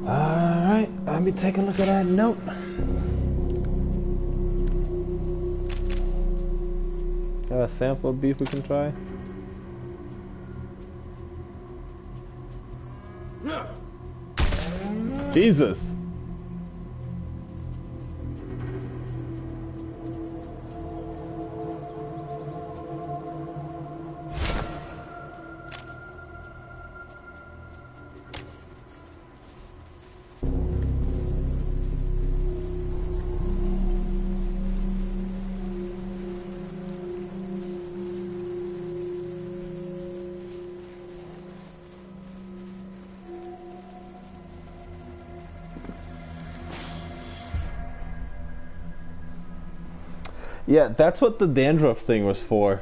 Alright, let me take a look at that note. Got a sample of beef we can try? Jesus! Yeah, that's what the dandruff thing was for.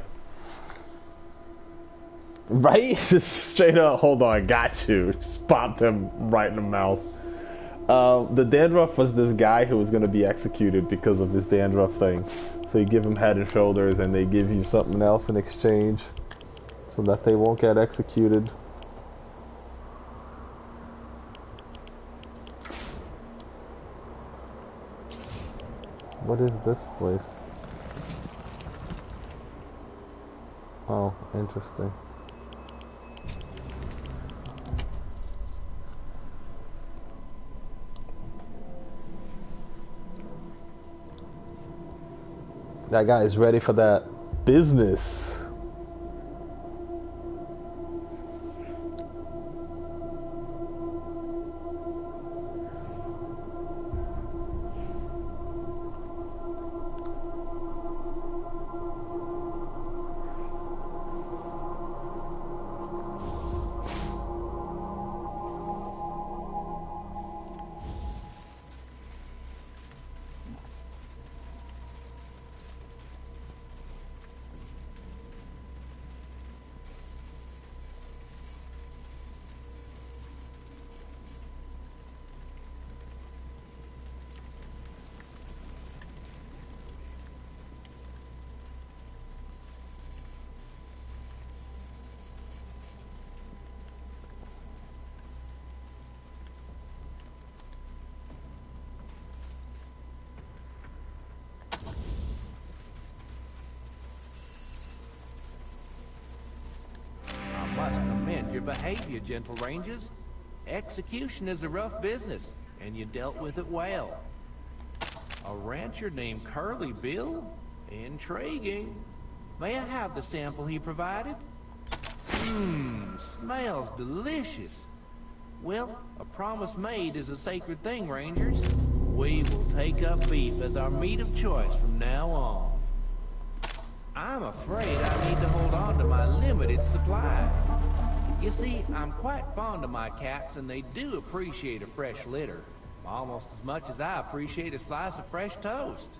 Right? Just straight up, hold on, got you. Just popped him right in the mouth. The dandruff was this guy who was going to be executed because of his dandruff thing. So you give him head and shoulders and they give you something else in exchange so that they won't get executed. What is this place? Oh, interesting. That guy is ready for that business. your behavior, gentle rangers. Execution is a rough business, and you dealt with it well. A rancher named Curly Bill? Intriguing. May I have the sample he provided? Smells delicious. Well, a promise made is a sacred thing, Rangers. We will take up beef as our meat of choice from now on. I'm afraid I need to hold on to my limited supplies. You see, I'm quite fond of my cats, and they do appreciate a fresh litter, almost as much as I appreciate a slice of fresh toast.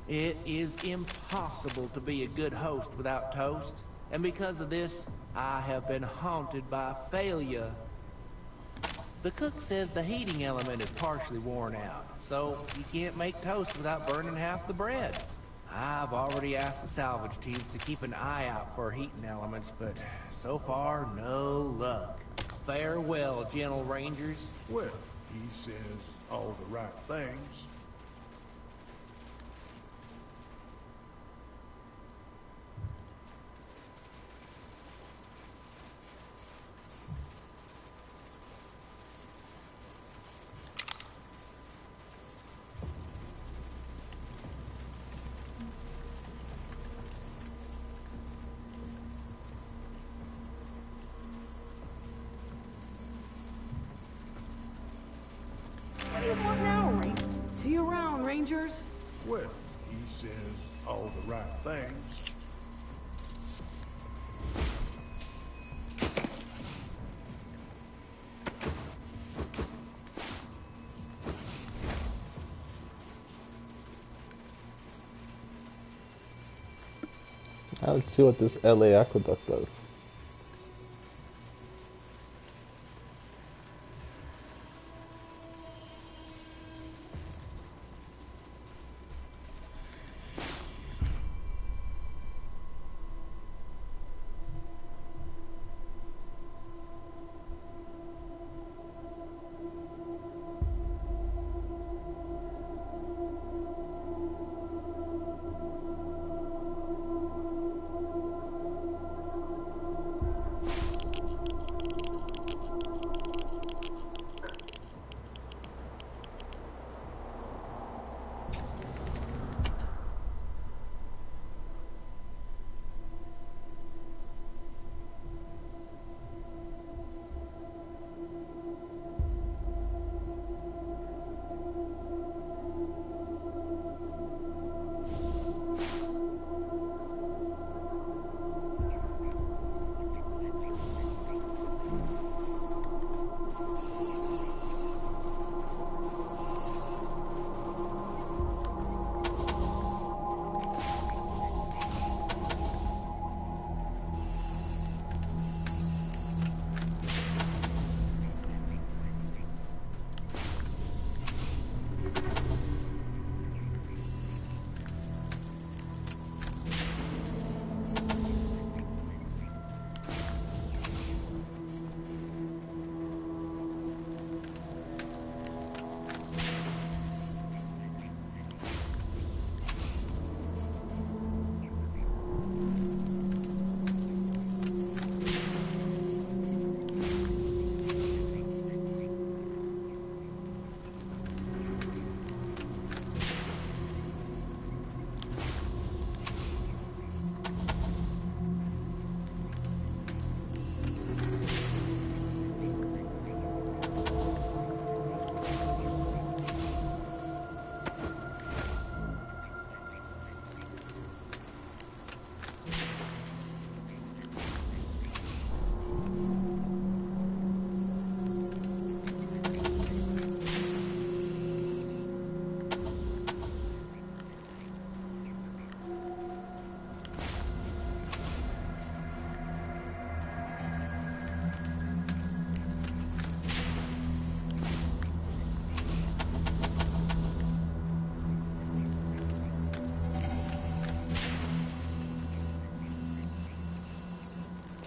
It is impossible to be a good host without toast, and because of this, I have been haunted by failure. The cook says the heating element is partially worn out, so you can't make toast without burning half the bread. I've already asked the salvage teams to keep an eye out for heating elements, but so far, no luck. Farewell, gentle rangers. Well, he says all the right things. What do you want now, Rangers? See you around, Rangers. Well, he says all the right things. Let's see what this LA aqueduct does.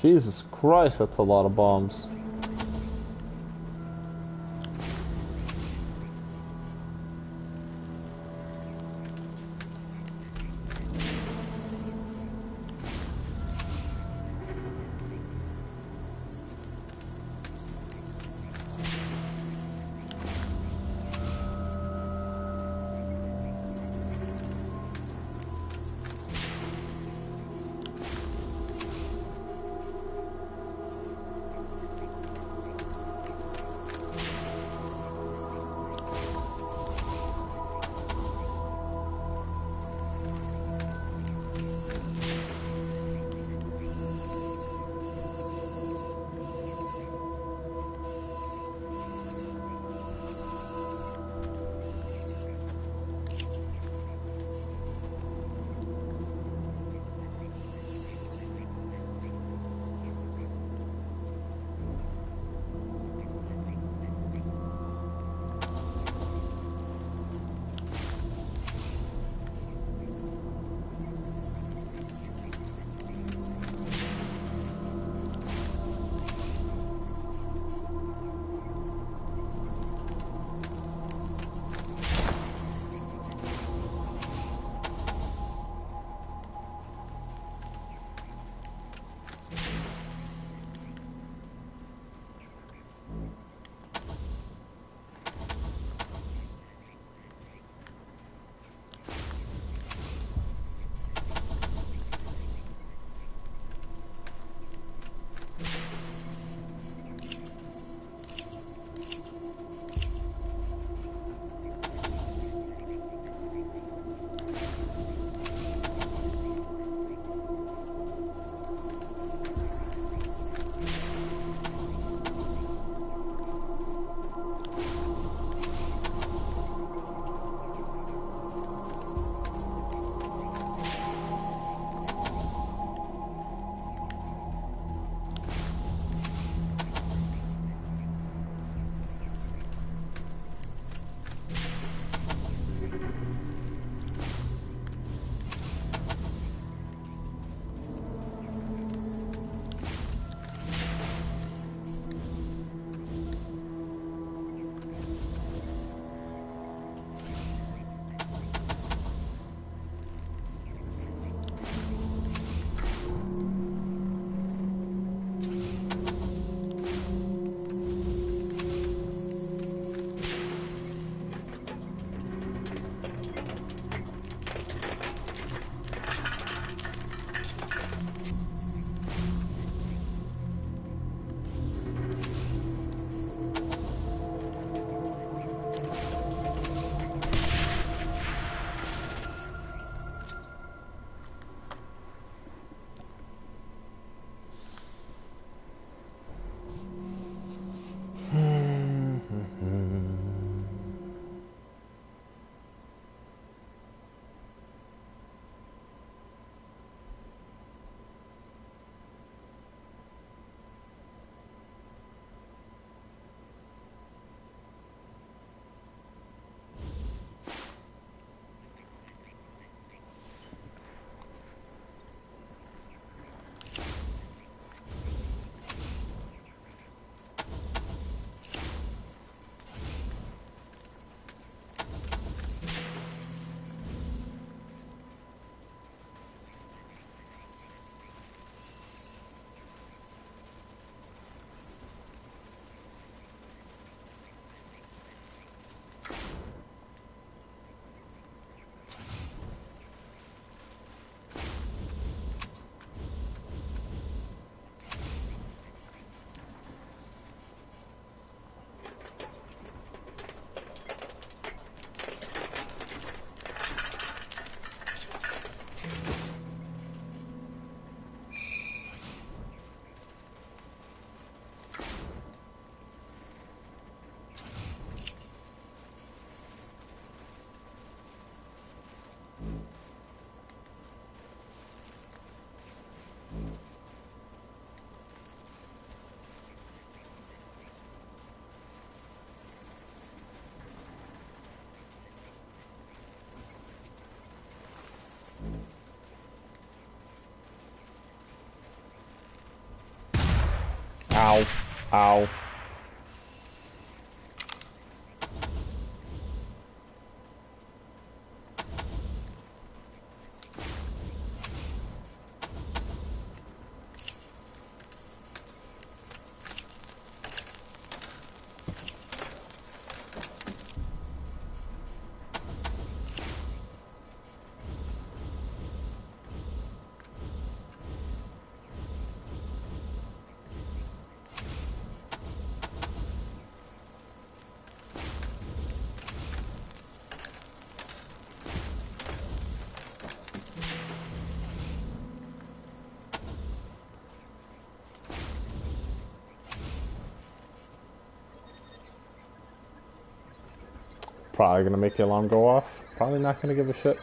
Jesus Christ, that's a lot of bombs. Ow. Ow. Probably gonna make the alarm go off. Probably not gonna give a shit.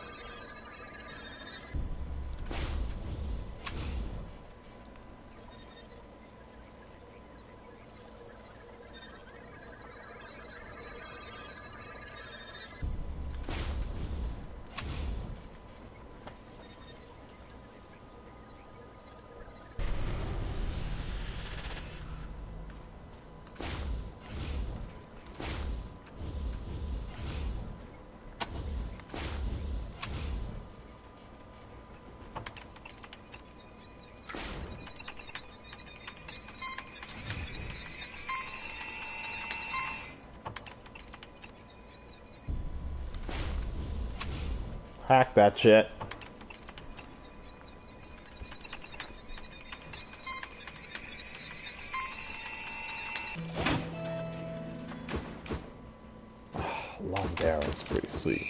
Hack that shit. Long arrow's pretty sweet.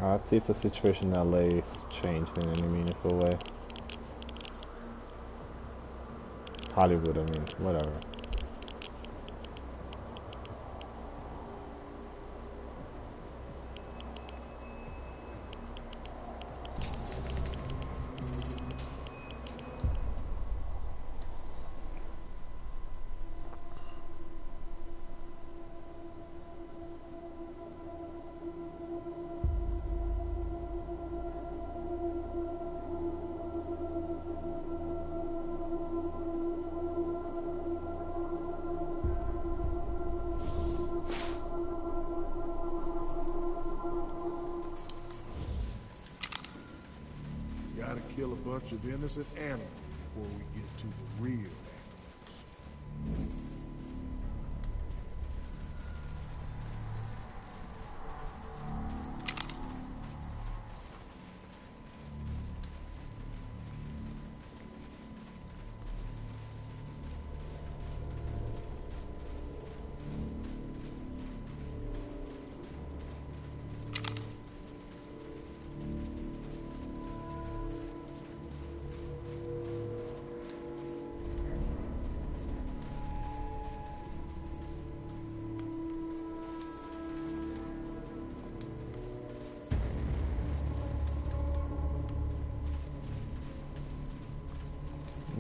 Let's see if the situation in LA has changed in any meaningful way. Hollywood, I mean, whatever. Gotta kill a bunch of innocent animals before we get to the real animals.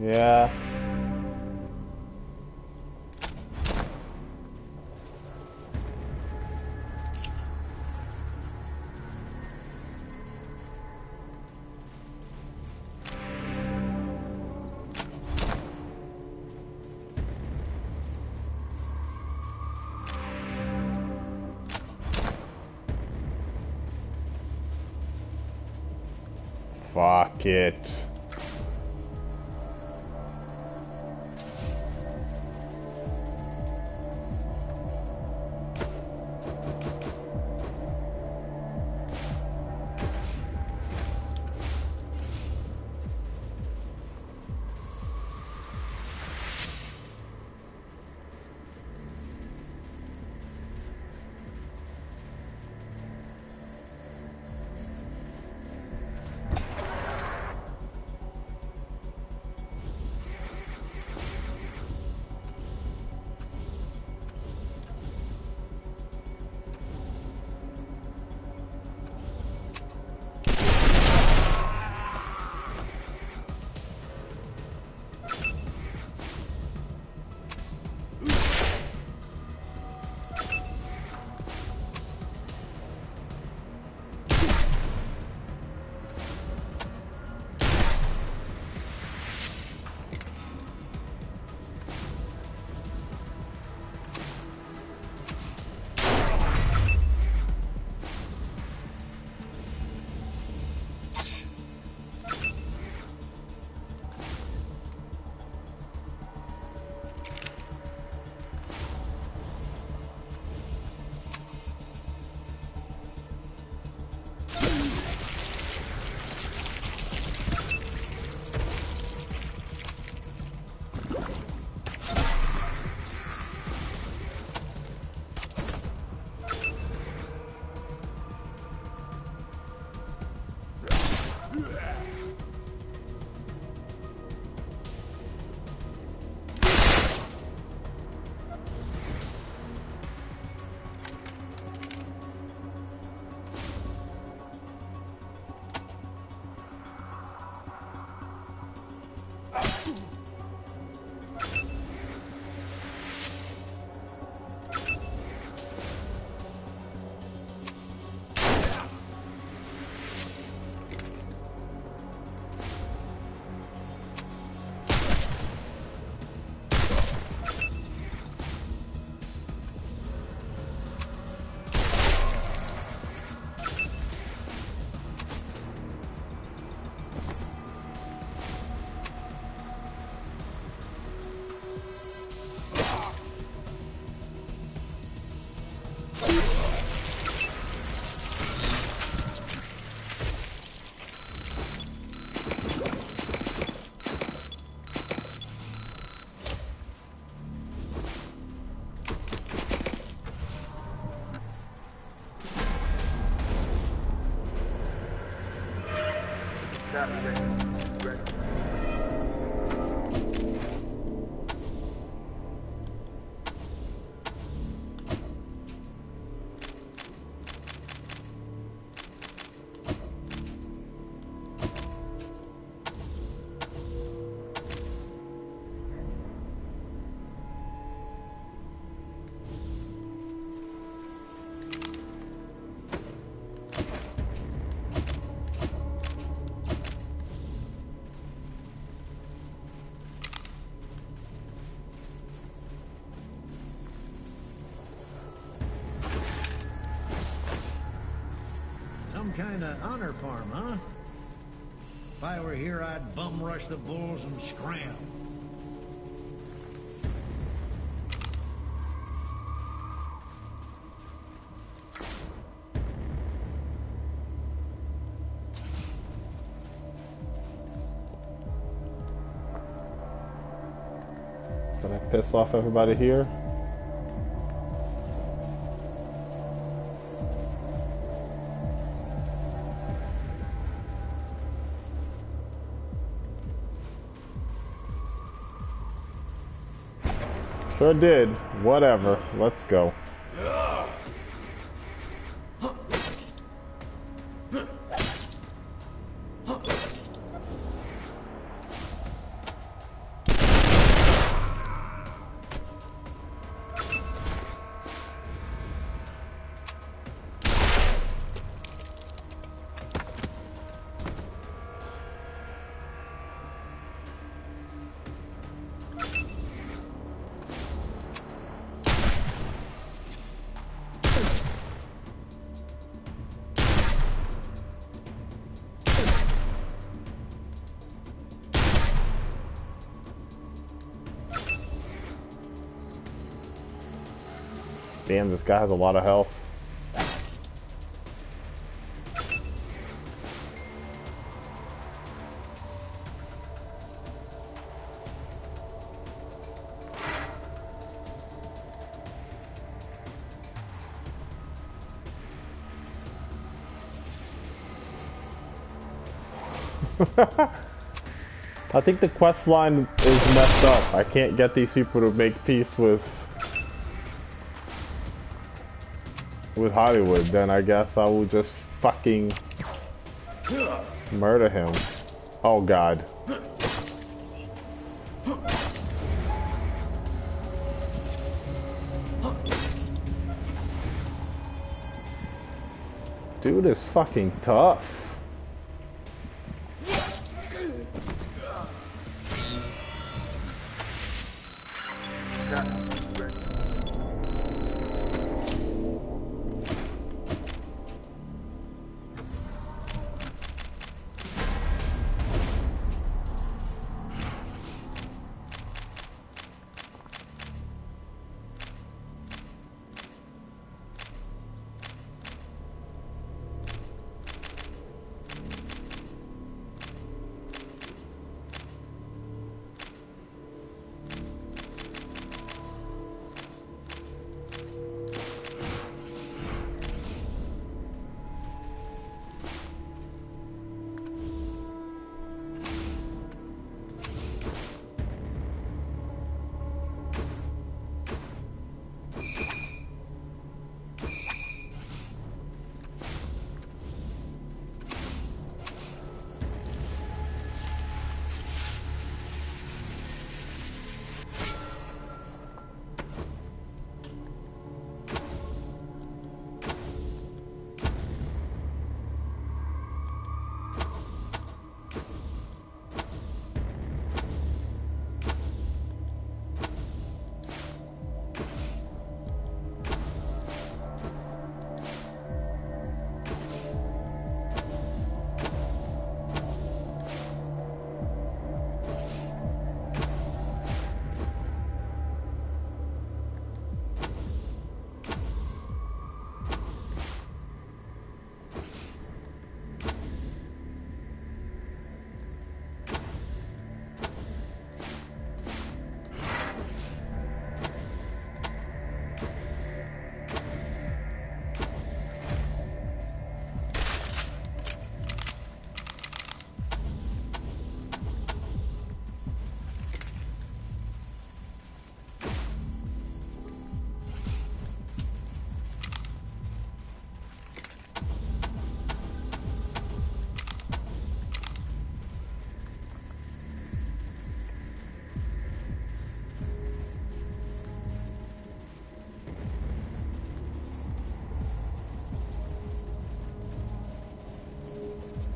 Yeah. Fuck it. Captain ready. Ready. Some kind of honor farm, huh? If I were here, I'd bum rush the bulls and scram. Did I piss off everybody here? Sure did. Whatever. Let's go. Damn, this guy has a lot of health. I think the quest line is messed up. I can't get these people to make peace with Hollywood. Then I guess I will just fucking murder him. Oh god. Dude is fucking tough.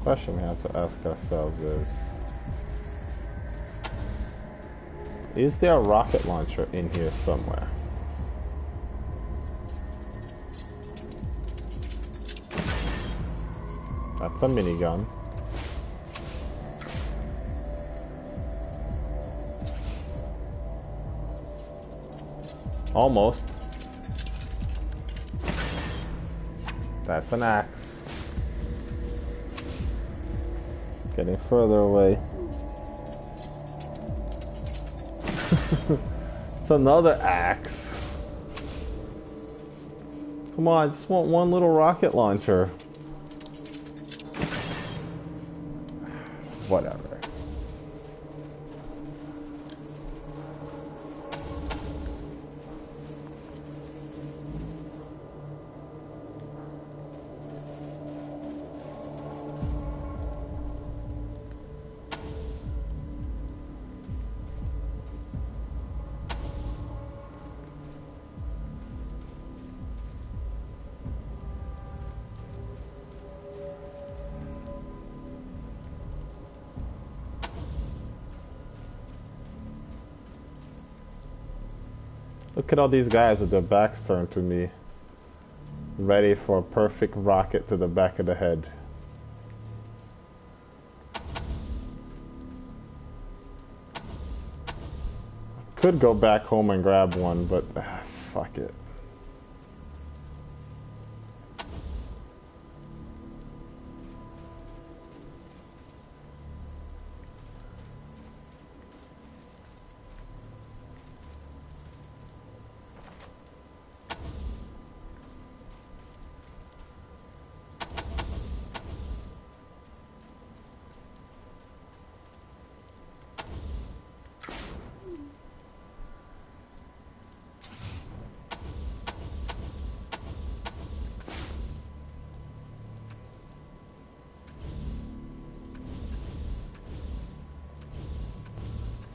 question we have to ask ourselves is there a rocket launcher in here somewhere? That's a minigun. Almost. That's an axe. Getting further away. It's another axe. Come on, I just want one little rocket launcher. Whatever. Look at all these guys with their backs turned to me, ready for a perfect rocket to the back of the head. Could go back home and grab one, but fuck it.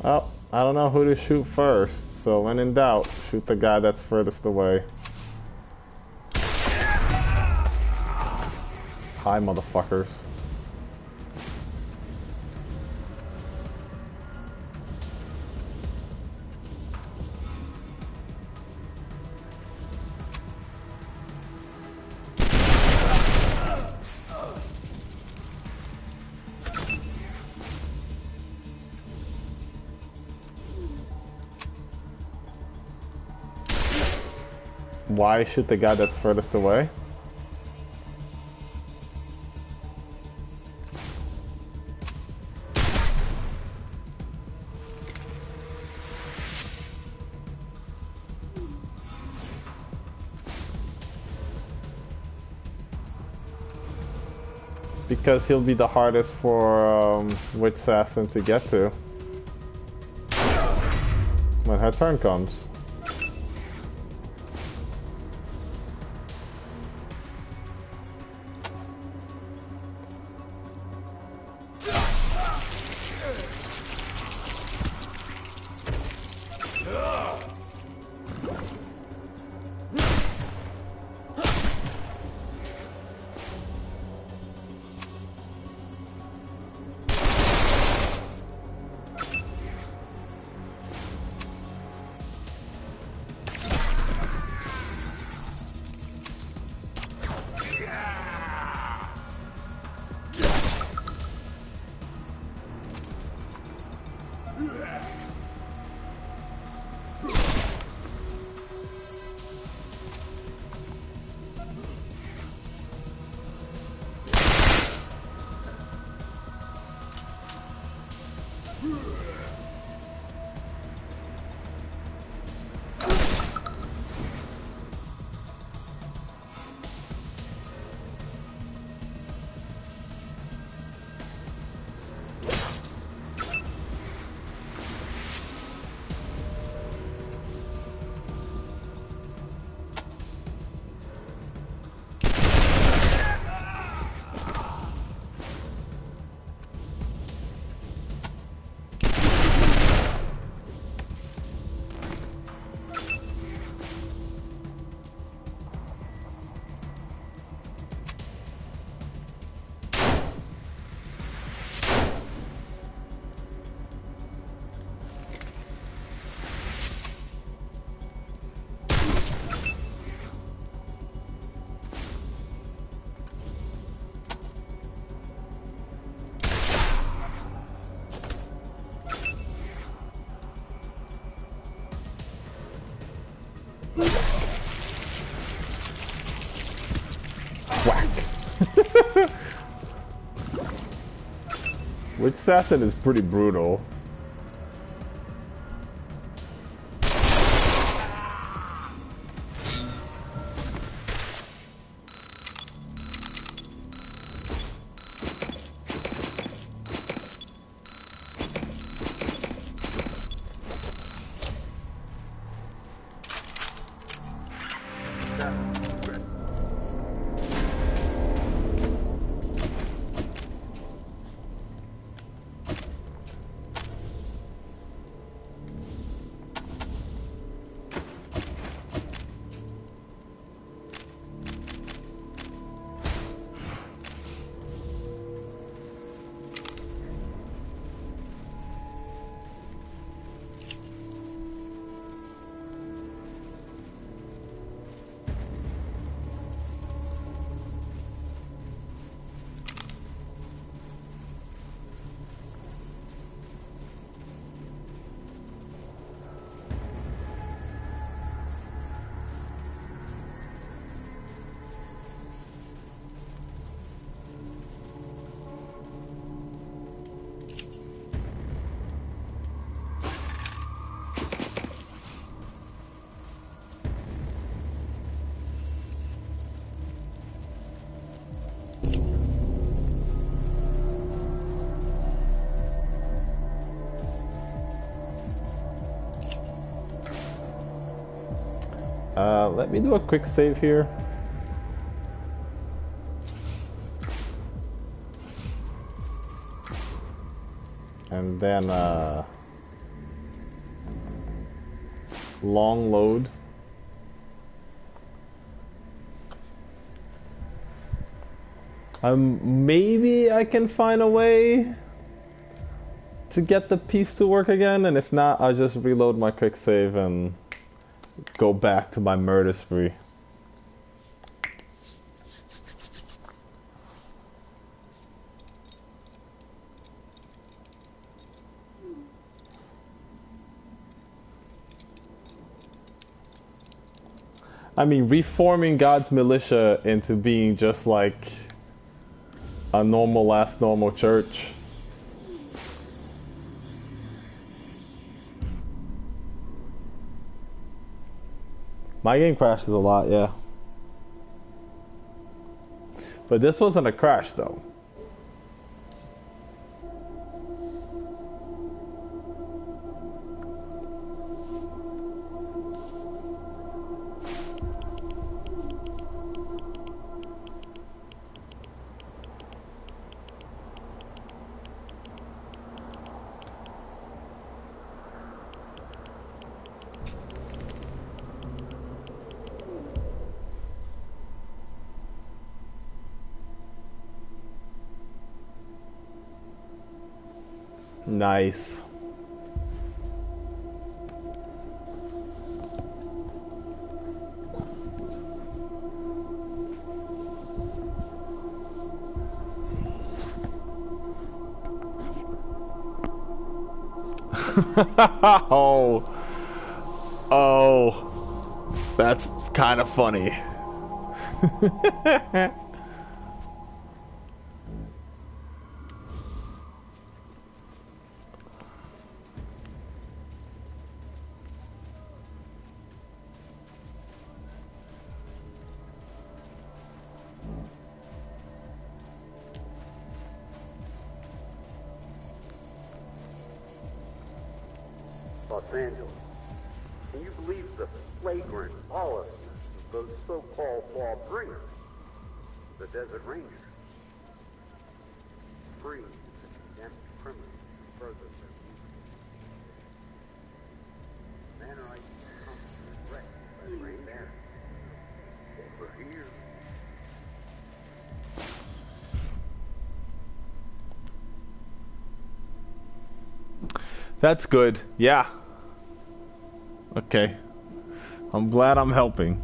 Oh, I don't know who to shoot first, so when in doubt, shoot the guy that's furthest away. Hi, motherfuckers. Why shoot the guy that's furthest away? Because he'll be the hardest for Witch Assassin to get to when her turn comes. Which assassin is pretty brutal. Let me do a quick save here. And then long load. Maybe I can find a way to get the piece to work again, and if not, I'll just reload my quick save and go back to my murder spree. I mean, reforming God's militia into being just like a normal church. My game crashes a lot, yeah. But this wasn't a crash, though. Nice. Oh, that's kind of funny. Los Angeles. Can you believe the flagrant lawlessness of those so-called law bringers? The Desert Rangers. Free and condemned criminals further their manner I come to regret by the Ranger. Over here. That's good. Yeah. Okay. I'm glad I'm helping.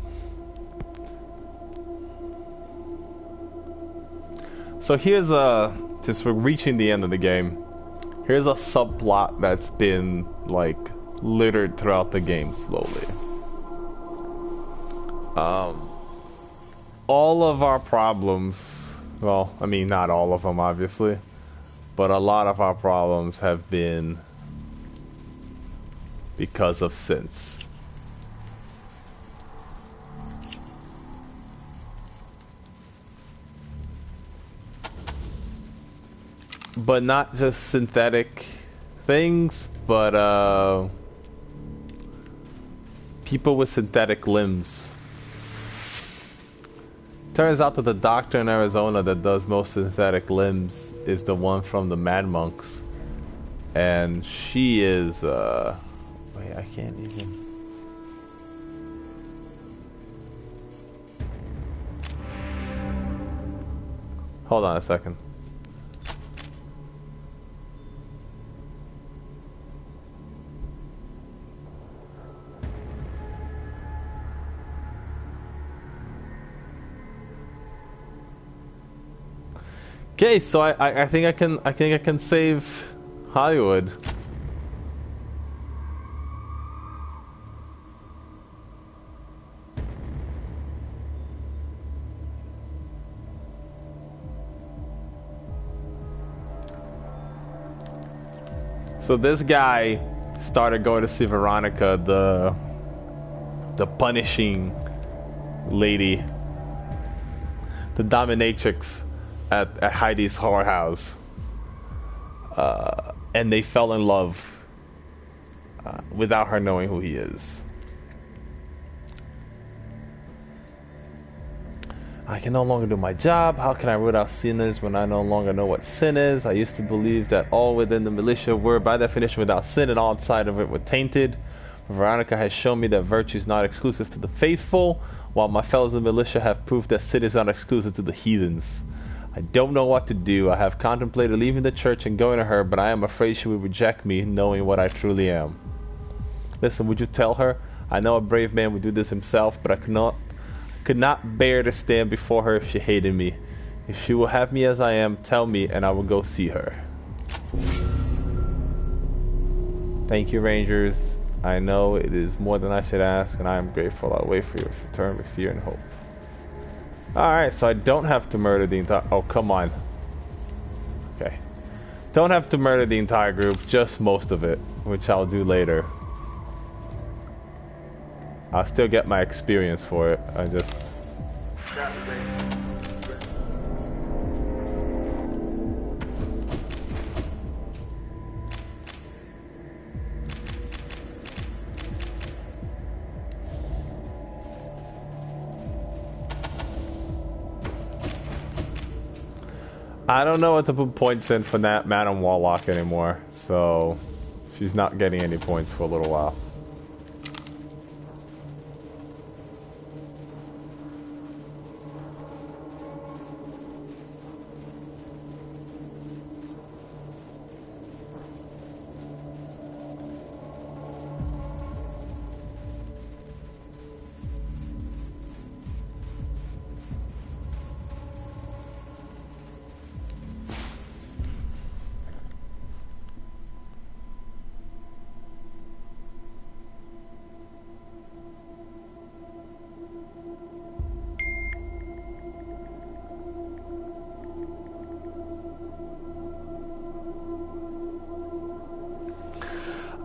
So here's just we're reaching the end of the game. Here's a subplot that's been like littered throughout the game slowly. All of our problems, well, I mean not all of them obviously, but a lot of our problems have been because of synths. But not just synthetic things, but people with synthetic limbs. Turns out that the doctor in Arizona that does most synthetic limbs is the one from the Mad Monks. And she is, wait, I can't even... Hold on a second. Okay, so I think I can save Hollywood. So this guy started going to see Veronica, the punishing lady, the dominatrix at Heidi's whorehouse, and they fell in love without her knowing who he is. I can no longer do my job. How can I root out sinners when I no longer know what sin is? I used to believe that all within the militia were by definition without sin and all outside of it were tainted. Veronica has shown me that virtue is not exclusive to the faithful, while my fellows in the militia have proved that sin is not exclusive to the heathens. I don't know what to do. I have contemplated leaving the church and going to her, but I am afraid she will reject me, knowing what I truly am. Listen, would you tell her? I know a brave man would do this himself, but I could not bear to stand before her if she hated me. If she will have me as I am, tell me, and I will go see her. Thank you, Rangers. I know it is more than I should ask, and I am grateful. I'll wait for your return with fear and hope. Alright, so I don't have to murder the entire... Oh, come on. Okay. Don't have to murder the entire group, just most of it, which I'll do later. I'll still get my experience for it. I just... I don't know what to put points in for that Madam Warlock anymore, so she's not getting any points for a little while.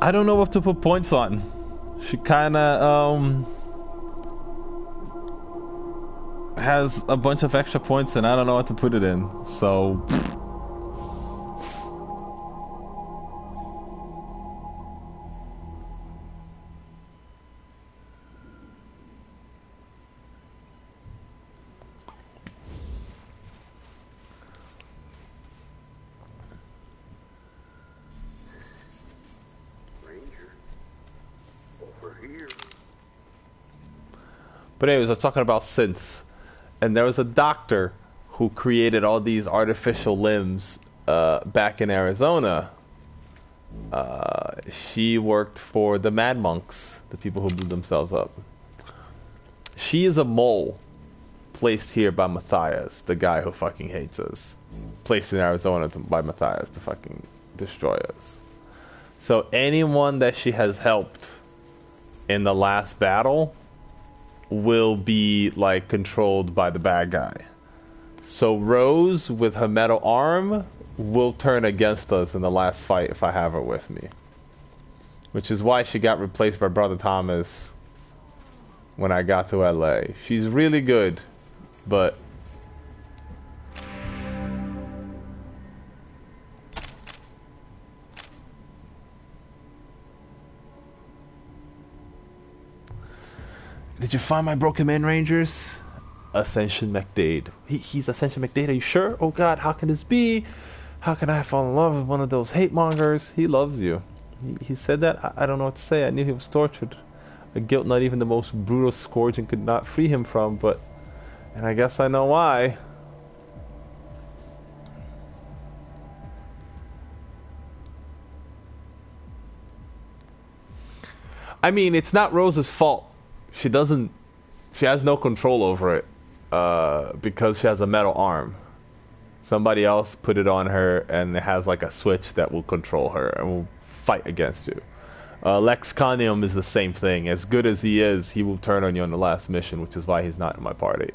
I don't know what to put points on. She kinda has a bunch of extra points and I don't know what to put it in, so But anyways, I was talking about synths, and there was a doctor who created all these artificial limbs back in Arizona. She worked for the Mad Monks, the people who blew themselves up. She is a mole placed here by Matthias, the guy who fucking hates us. Placed in Arizona by Matthias to fucking destroy us. So anyone that she has helped in the last battle will be like controlled by the bad guy. So Rose with her metal arm will turn against us in the last fight if I have her with me. Which is why she got replaced by Brother Thomas when I got to LA. She's really good, but did you find my broken man, Rangers? Ascension McDade. He's Ascension McDade, are you sure? Oh god, how can this be? How can I fall in love with one of those hate mongers? He loves you. He said that? I don't know what to say. I knew he was tortured. A guilt not even the most brutal scourging could not free him from, but... And I guess I know why. I mean, it's not Rose's fault. She has no control over it. Because she has a metal arm. Somebody else put it on her, and it has like a switch that will control her and will fight against you. Lex Conium is the same thing. As good as he is, he will turn on you on the last mission, which is why he's not in my party.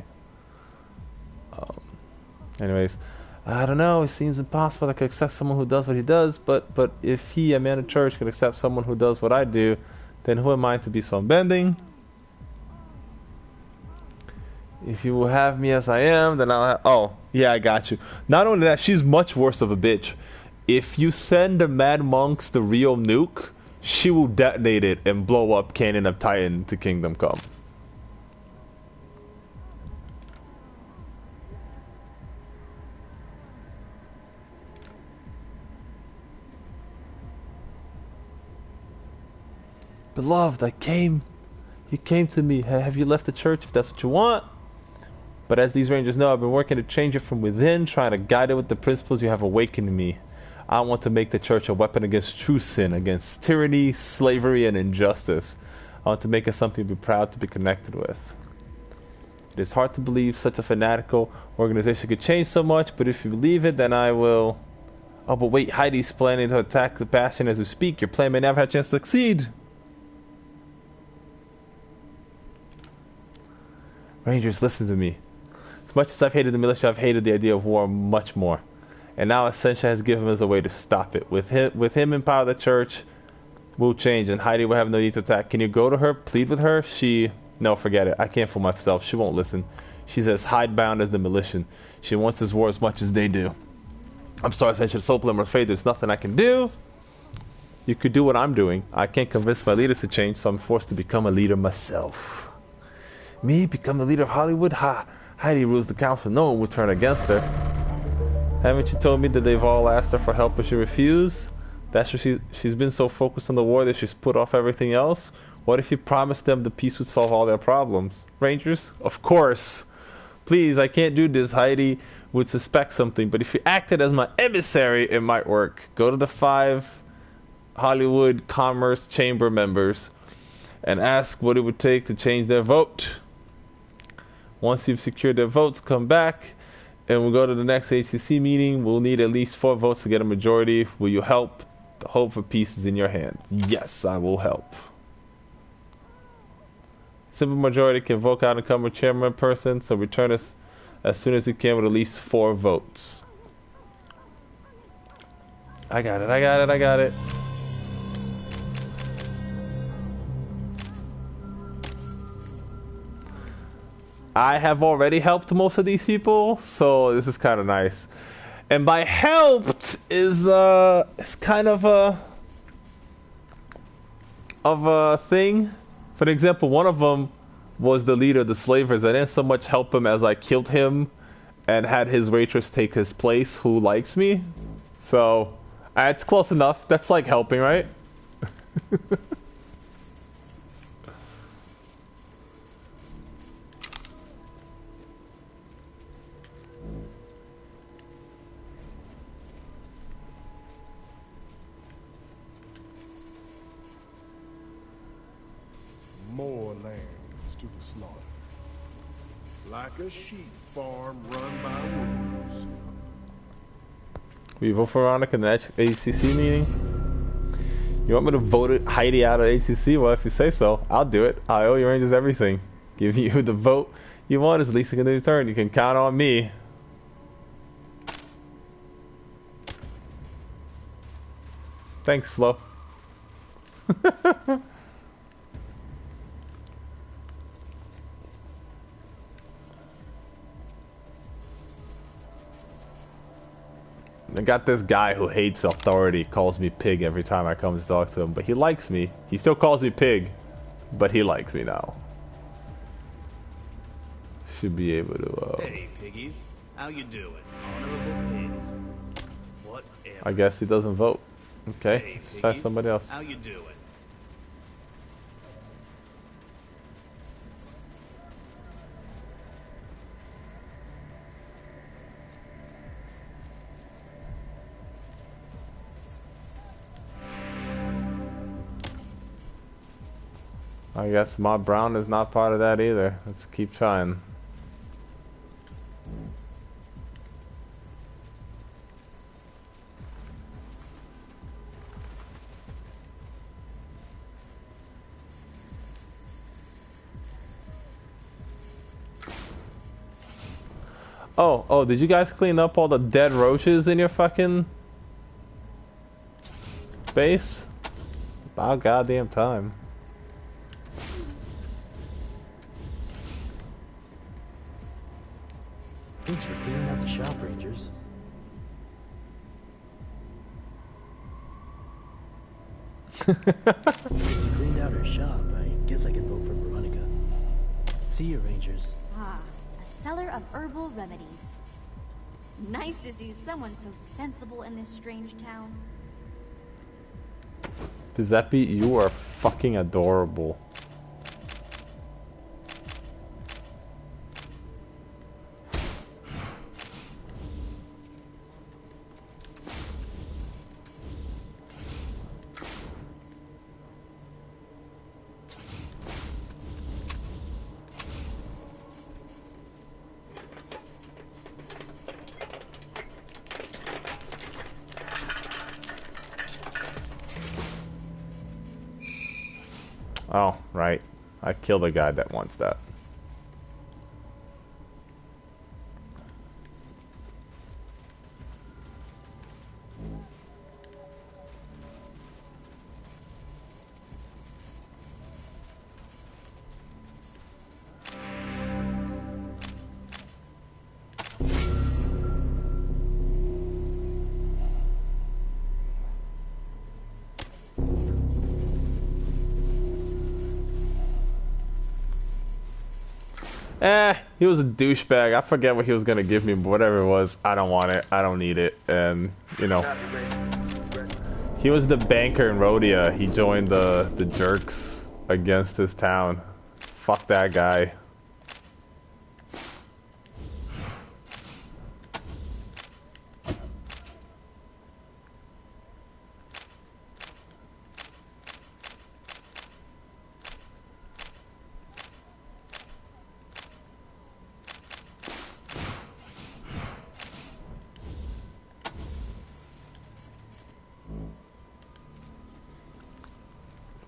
Anyways, I don't know. It seems impossible I could accept someone who does what he does, but if he, a man of church, could accept someone who does what I do, then who am I to be so unbending? If you will have me as I am, then I'll have... Oh, yeah, I got you. Not only that, she's much worse of a bitch. If you send the Mad Monks the real nuke, she will detonate it and blow up Canyon of Titan to Kingdom Come. Beloved, you came to me. Have you left the church if that's what you want? But as these Rangers know, I've been working to change it from within, trying to guide it with the principles you have awakened in me. I want to make the church a weapon against true sin, against tyranny, slavery, and injustice. I want to make it something to be proud to be connected with. It is hard to believe such a fanatical organization could change so much, but if you believe it, then I will... Oh, but wait, Heidi's planning to attack the Bastion as we speak. Your plan may never have a chance to succeed. Rangers, listen to me. As much as I've hated the militia, I've hated the idea of war much more. And now Ascension has given us a way to stop it. With him in power, the church will change, and Heidi will have no need to attack. Can you go to her, plead with her? No, forget it. I can't fool myself. She won't listen. She's as hidebound as the militia. She wants this war as much as they do. I'm sorry, Ascension. Soulplum, I'm afraid there's nothing I can do. You could do what I'm doing. I can't convince my leaders to change, so I'm forced to become a leader myself. Me? Become the leader of Hollywood? Ha! Heidi rules the council. No one will turn against her. Haven't you told me that they've all asked her for help but she refused? That's why she's been so focused on the war that she's put off everything else? What if you promised them the peace would solve all their problems? Rangers? Of course! Please, I can't do this. Heidi would suspect something, but if you acted as my emissary, it might work. Go to the 5 Hollywood Commerce Chamber members and ask what it would take to change their vote. Once you've secured their votes, come back and we'll go to the next HCC meeting. We'll need at least 4 votes to get a majority. Will you help? The hope for peace is in your hands. Yes, I will help. Simple majority can vote out incumbent chairman person, so return us as soon as you can with at least 4 votes. I got it. I have already helped most of these people, so this is kind of nice. And by helped is it's kind of a thing. For example, one of them was the leader of the slavers. I didn't so much help him as I killed him and had his waitress take his place, who likes me. So it's close enough. That's like helping, right? More lambs to the slaughter. Like a sheep farm run by wolves. We vote for Veronica in the ACC meeting? You want me to vote Heidi out of ACC? Well, if you say so, I'll do it. I owe you Rangers everything. Giving you the vote you want is the least I can return. You can count on me. Thanks, Flo. I got this guy who hates authority, calls me pig every time I come to talk to him, but he likes me. He still calls me pig, but he likes me now. Should be able to, Hey, piggies. How you doing? Honorable pigs. Whatever. I guess he doesn't vote. Okay, Hey, let's try piggies. somebody else. How you doing? I guess Mob Brown is not part of that either. Let's keep trying. Oh, did you guys clean up all the dead roaches in your fucking base? About goddamn time. Thanks for clearing out the shop, Rangers. Since you cleaned out her shop, I guess I can vote for Veronica. See you, Rangers. Ah, a seller of herbal remedies. Nice to see someone so sensible in this strange town. Giuseppe, you are fucking adorable. Oh, right. I killed a guy that wants that. He was a douchebag. I forget what he was gonna give me, but whatever it was, I don't want it. I don't need it. And, you know, he was the banker in Rhodia. He joined the jerks against his town. Fuck that guy.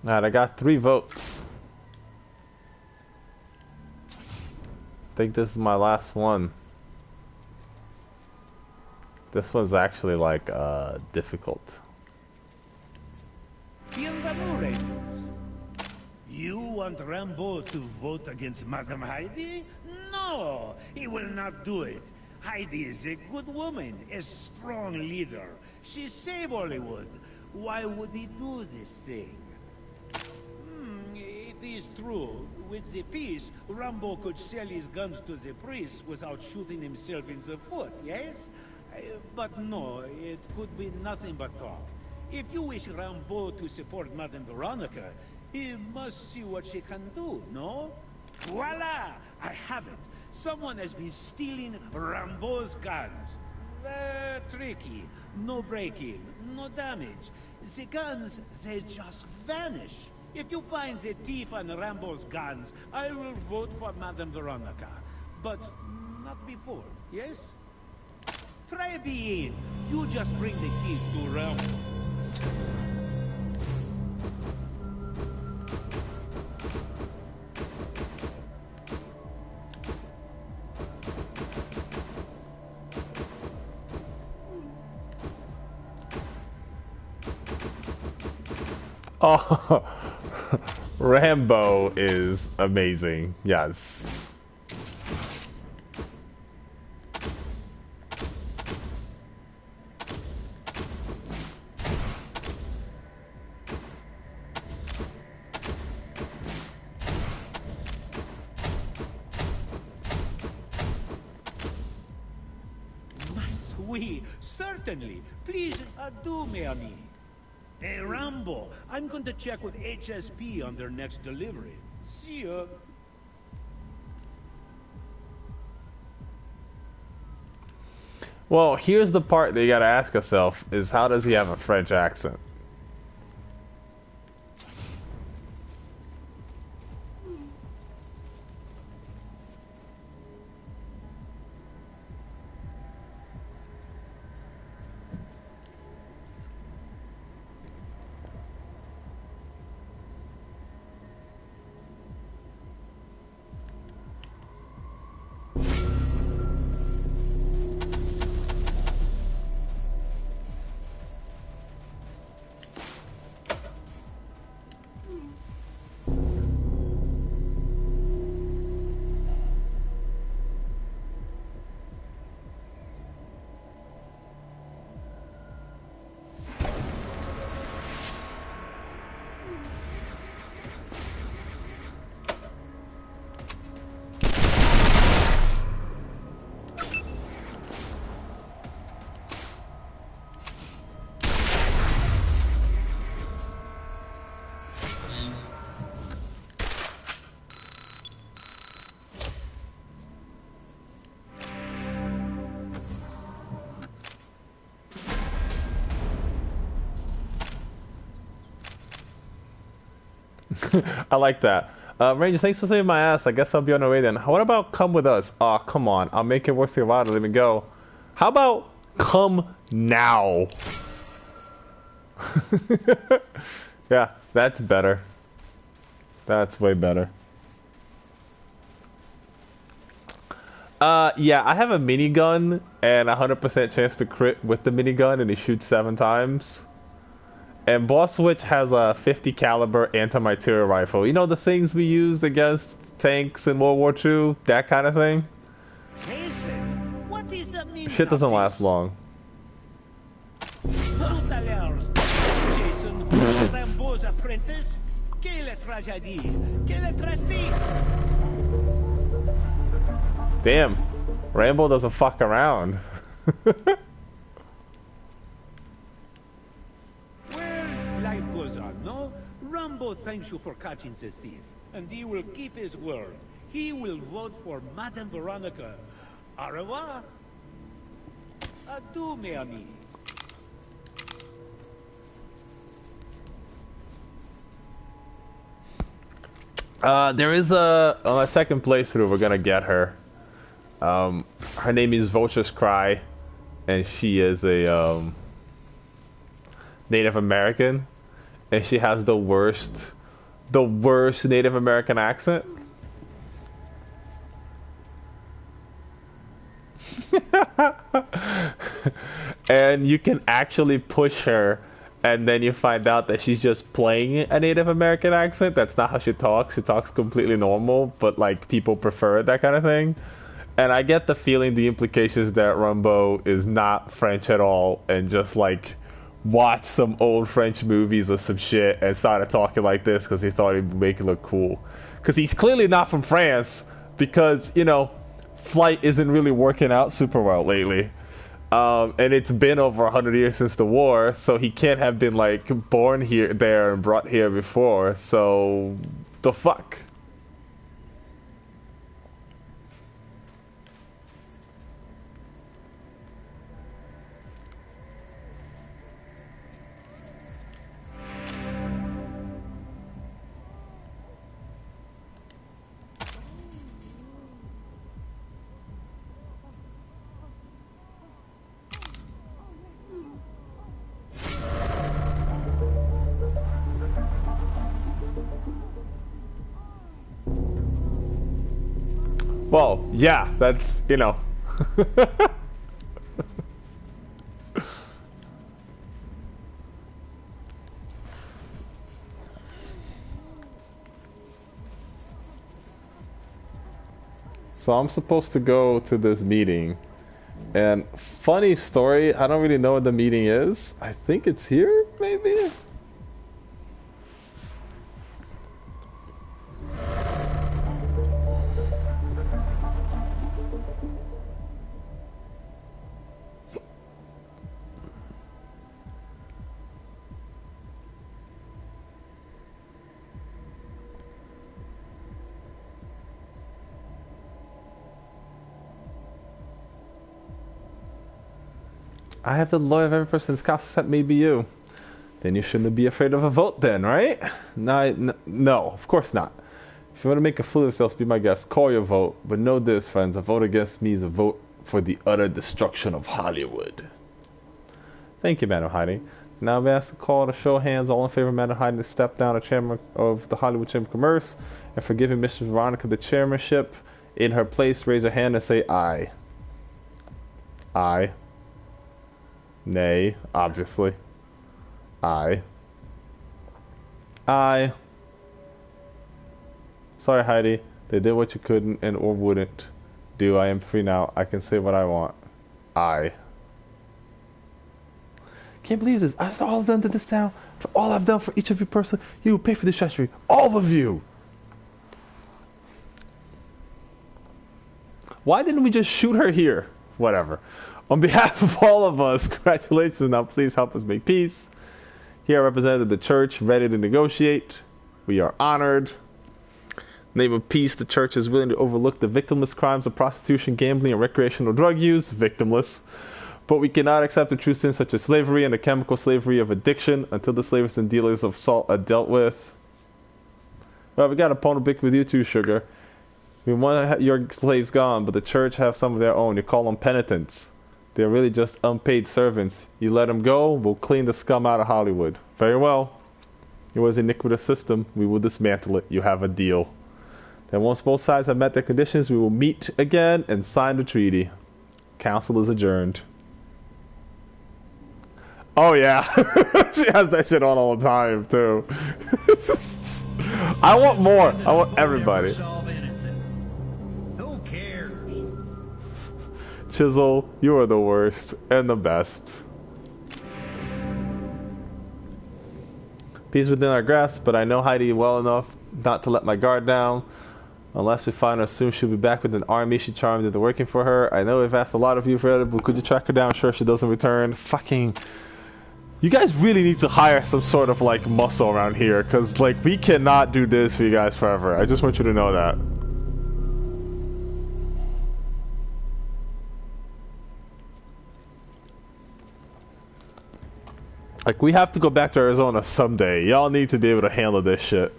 Alright, I got 3 votes. I think this is my last one. This one's actually like difficult. Bienvenue, Rangers. You want Rambo to vote against Madame Heidi? No, he will not do it. Heidi is a good woman, a strong leader. She saved Hollywood. Why would he do this thing? It is true. With the peace, Rambo could sell his guns to the priests without shooting himself in the foot, yes? But no, it could be nothing but talk. If you wish Rambo to support Madame Veronica, he must see what she can do, no? Voila! I have it. Someone has been stealing Rambo's guns. Tricky. No break-in, no damage. The guns, they just vanish. If you find the thief on Rambo's guns, I will vote for Madame Veronica. But not before, yes? Try being. You just bring the thief to Rambo. Oh, Rambo is amazing. Yes. Oui, certainly. Please, do, mes amis. Hey, Rambo, I'm going to check with HSP on their next delivery. See ya. Well, here's the part that you gotta ask yourself, is how does he have a French accent? I like that. Rangers, thanks for saving my ass. I guess I'll be on the way then. What about come with us? Aw, come on. I'll make it worth your while to let me go. How about come now? Yeah, that's better. That's way better. Yeah, I have a minigun and 100% chance to crit with the minigun, and it shoots 7 times. And Boss Witch has a 50 caliber anti-material rifle. You know the things we used against tanks in World War II? That kind of thing? Jason, what does that mean? Shit doesn't last long. Jason, Rambo's apprentice? Quelle tragédie! Quelle tristesse! Damn, Rambo doesn't fuck around. Life goes on, no? Rambo thanks you for catching the thief, and he will keep his word. He will vote for Madame Veronica. Au revoir. Adieu, mes amis. There is on a second playthrough, we're gonna get her. Her name is Vulture's Cry, and she is a Native American, and she has the worst Native American accent. And you can actually push her, and then you find out that she's just playing a Native American accent. That's not how she talks. She talks completely normal, but like people prefer that kind of thing. And I get the feeling, the implications that Rambo is not French at all, and just like watched some old French movies or some shit and started talking like this because he thought he'd make it look cool. Because he's clearly not from France, because, you know, flight isn't really working out super well lately. And it's been over 100 years since the war, so he can't have been like born here, there, and brought here before. So, the fuck? Well, yeah, that's, you know. So I'm supposed to go to this meeting. And funny story, I don't really know what the meeting is. I think it's here, maybe? I have the lawyer of every person in this castle except maybe you. Then you shouldn't be afraid of a vote then, right? No, of course not. If you want to make a fool of yourself, be my guest, call your vote. But know this, friends, a vote against me is a vote for the utter destruction of Hollywood. Thank you, Madam Heidi. Now I've asked to call to show hands, all in favor of Madam Heidi to step down as chairman of the Hollywood Chamber of Commerce and for giving Mrs. Veronica the chairmanship. In her place, raise her hand and say aye. Aye. Nay, obviously. Aye. Aye. Sorry, Heidi. They did what you couldn't and or wouldn't do. I am free now. I can say what I want. Aye. Can't believe this. After all I've done to this town, for all I've done for each of you personally, you will pay for this treachery. All of you! Why didn't we just shoot her here? Whatever. On behalf of all of us, congratulations. Now please help us make peace. Here I represented the church, ready to negotiate. We are honored. In the name of peace, the church is willing to overlook the victimless crimes of prostitution, gambling, and recreational drug use. Victimless. But we cannot accept the true sins such as slavery and the chemical slavery of addiction until the slavers and dealers of salt are dealt with. Well, we got a bone to pick with you too, sugar. We want your slaves gone, but the church have some of their own. You call them penitents. They're really just unpaid servants. You let them go, we'll clean the scum out of Hollywood. Very well. It was an iniquitous system. We will dismantle it. You have a deal. Then once both sides have met their conditions, we will meet again and sign the treaty. Council is adjourned. Oh yeah. She has that shit on all the time too. Just, I want more. I want everybody. Chisel, you are the worst and the best. Peace within our grasp, but I know Heidi well enough not to let my guard down. Unless we find her soon, she'll be back with an army she charmed into working for her. I know we've asked a lot of you for it, but could you track her down? Sure, she doesn't return. Fucking... You guys really need to hire some sort of, like, muscle around here, because, like, we cannot do this for you guys forever. I just want you to know that. Like, we have to go back to Arizona someday. Y'all need to be able to handle this shit.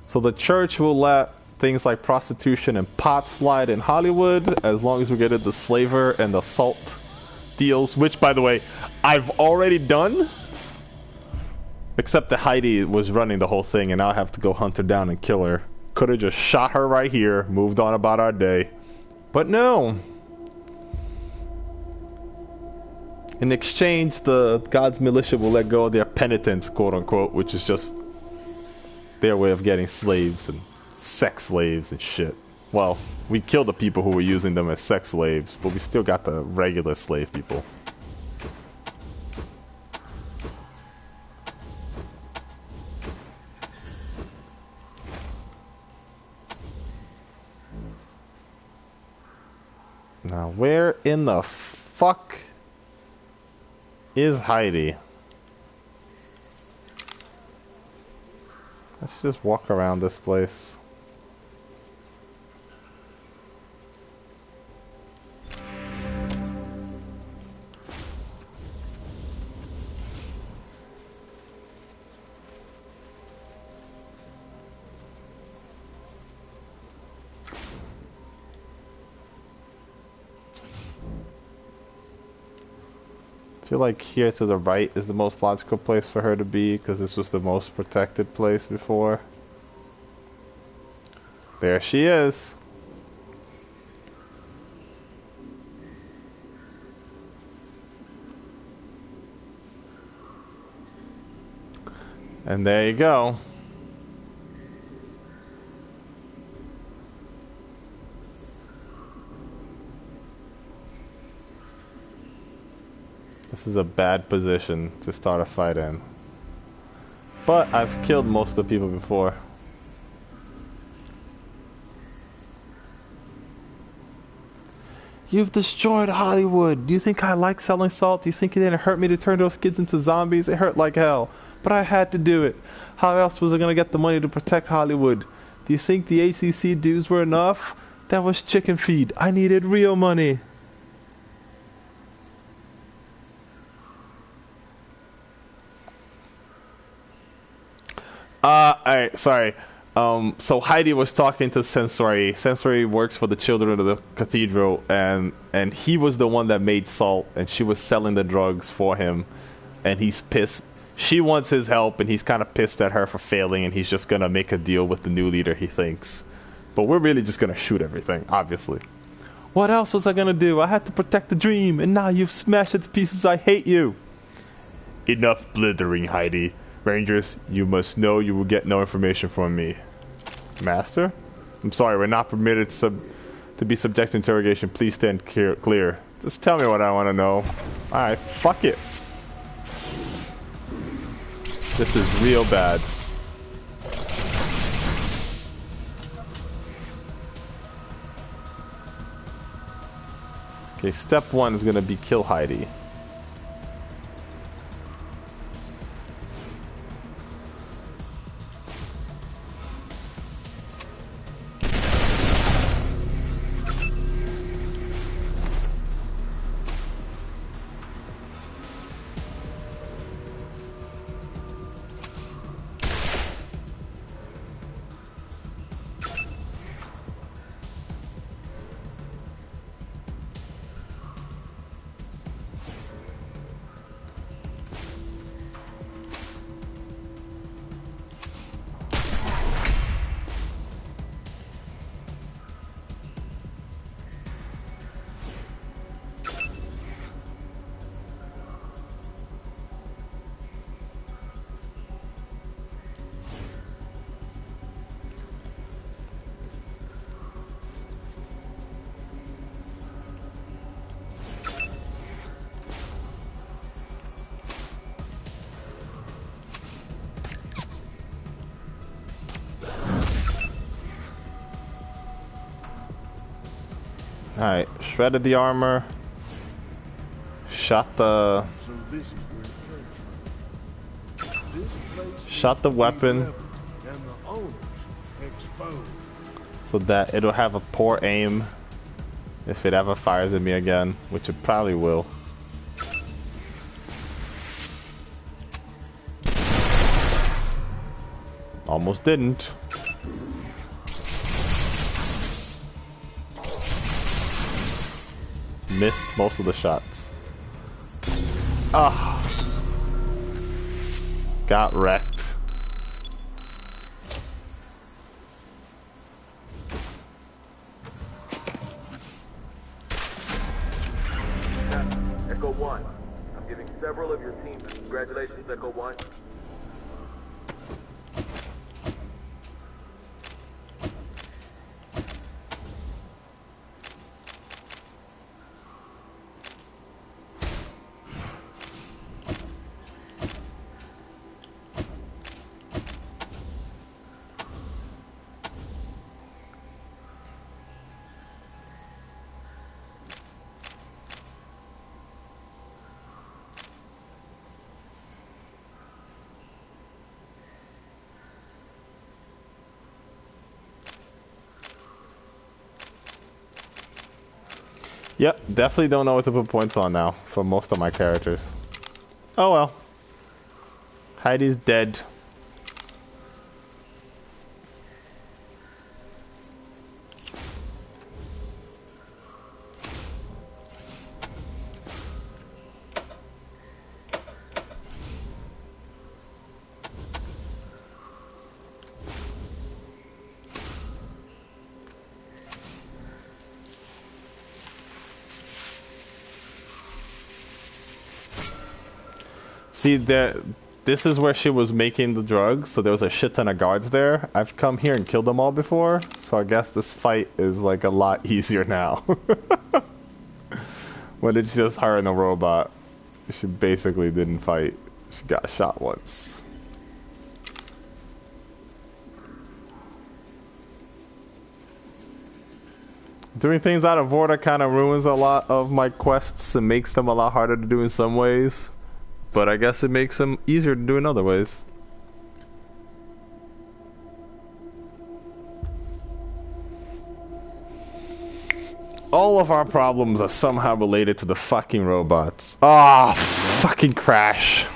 So the church will let things like prostitution and pot slide in Hollywood as long as we get the slaver and the salt deals, which, by the way, I've already done. Except that Heidi was running the whole thing, and now I have to go hunt her down and kill her. Could have just shot her right here, moved on about our day. But no. In exchange, the God's militia will let go of their penitents, quote unquote, which is just their way of getting slaves and sex slaves and shit. Well, we killed the people who were using them as sex slaves, but we still got the regular slave people. Now, where in the fuck is Heidi? Let's just walk around this place. I feel like here to the right is the most logical place for her to be, because this was the most protected place before. There she is. And there you go. This is a bad position to start a fight in. But I've killed most of the people before. You've destroyed Hollywood. Do you think I like selling salt? Do you think it didn't hurt me to turn those kids into zombies? It hurt like hell. But I had to do it. How else was I going to get the money to protect Hollywood? Do you think the ACC dues were enough? That was chicken feed. I needed real money. Alright, sorry. So Heidi was talking to Sensory. Sensory works for the children of the cathedral, and he was the one that made salt, and she was selling the drugs for him, and he's pissed. She wants his help, and he's kind of pissed at her for failing, and he's just gonna make a deal with the new leader, he thinks. But we're really just gonna shoot everything, obviously. What else was I gonna do? I had to protect the dream, and now you've smashed it to pieces. I hate you. Enough blithering, Heidi. Rangers, you must know you will get no information from me. Master? I'm sorry, we're not permitted to be subject to interrogation. Please stand clear. Just tell me what I want to know. Alright, fuck it. This is real bad. Okay, step one is gonna be kill Heidi. Alright, shredded the armor. Shot the... Shot the weapon. So that it'll have a poor aim if it ever fires at me again, which it probably will. Almost didn't. Missed most of the shots. Ah, got wrecked. Echo 1, I'm giving several of your teams congratulations, Echo 1. Yep, definitely don't know what to put points on now for most of my characters. Oh well. Heidi's dead. See, this is where she was making the drugs, so there was a shit ton of guards there. I've come here and killed them all before, so I guess this fight is like a lot easier now. When it's just her and a robot. She basically didn't fight. She got shot once. Doing things out of order kind of ruins a lot of my quests and makes them a lot harder to do in some ways. But I guess it makes them easier to do in other ways. All of our problems are somehow related to the fucking robots. Ah, fucking crash.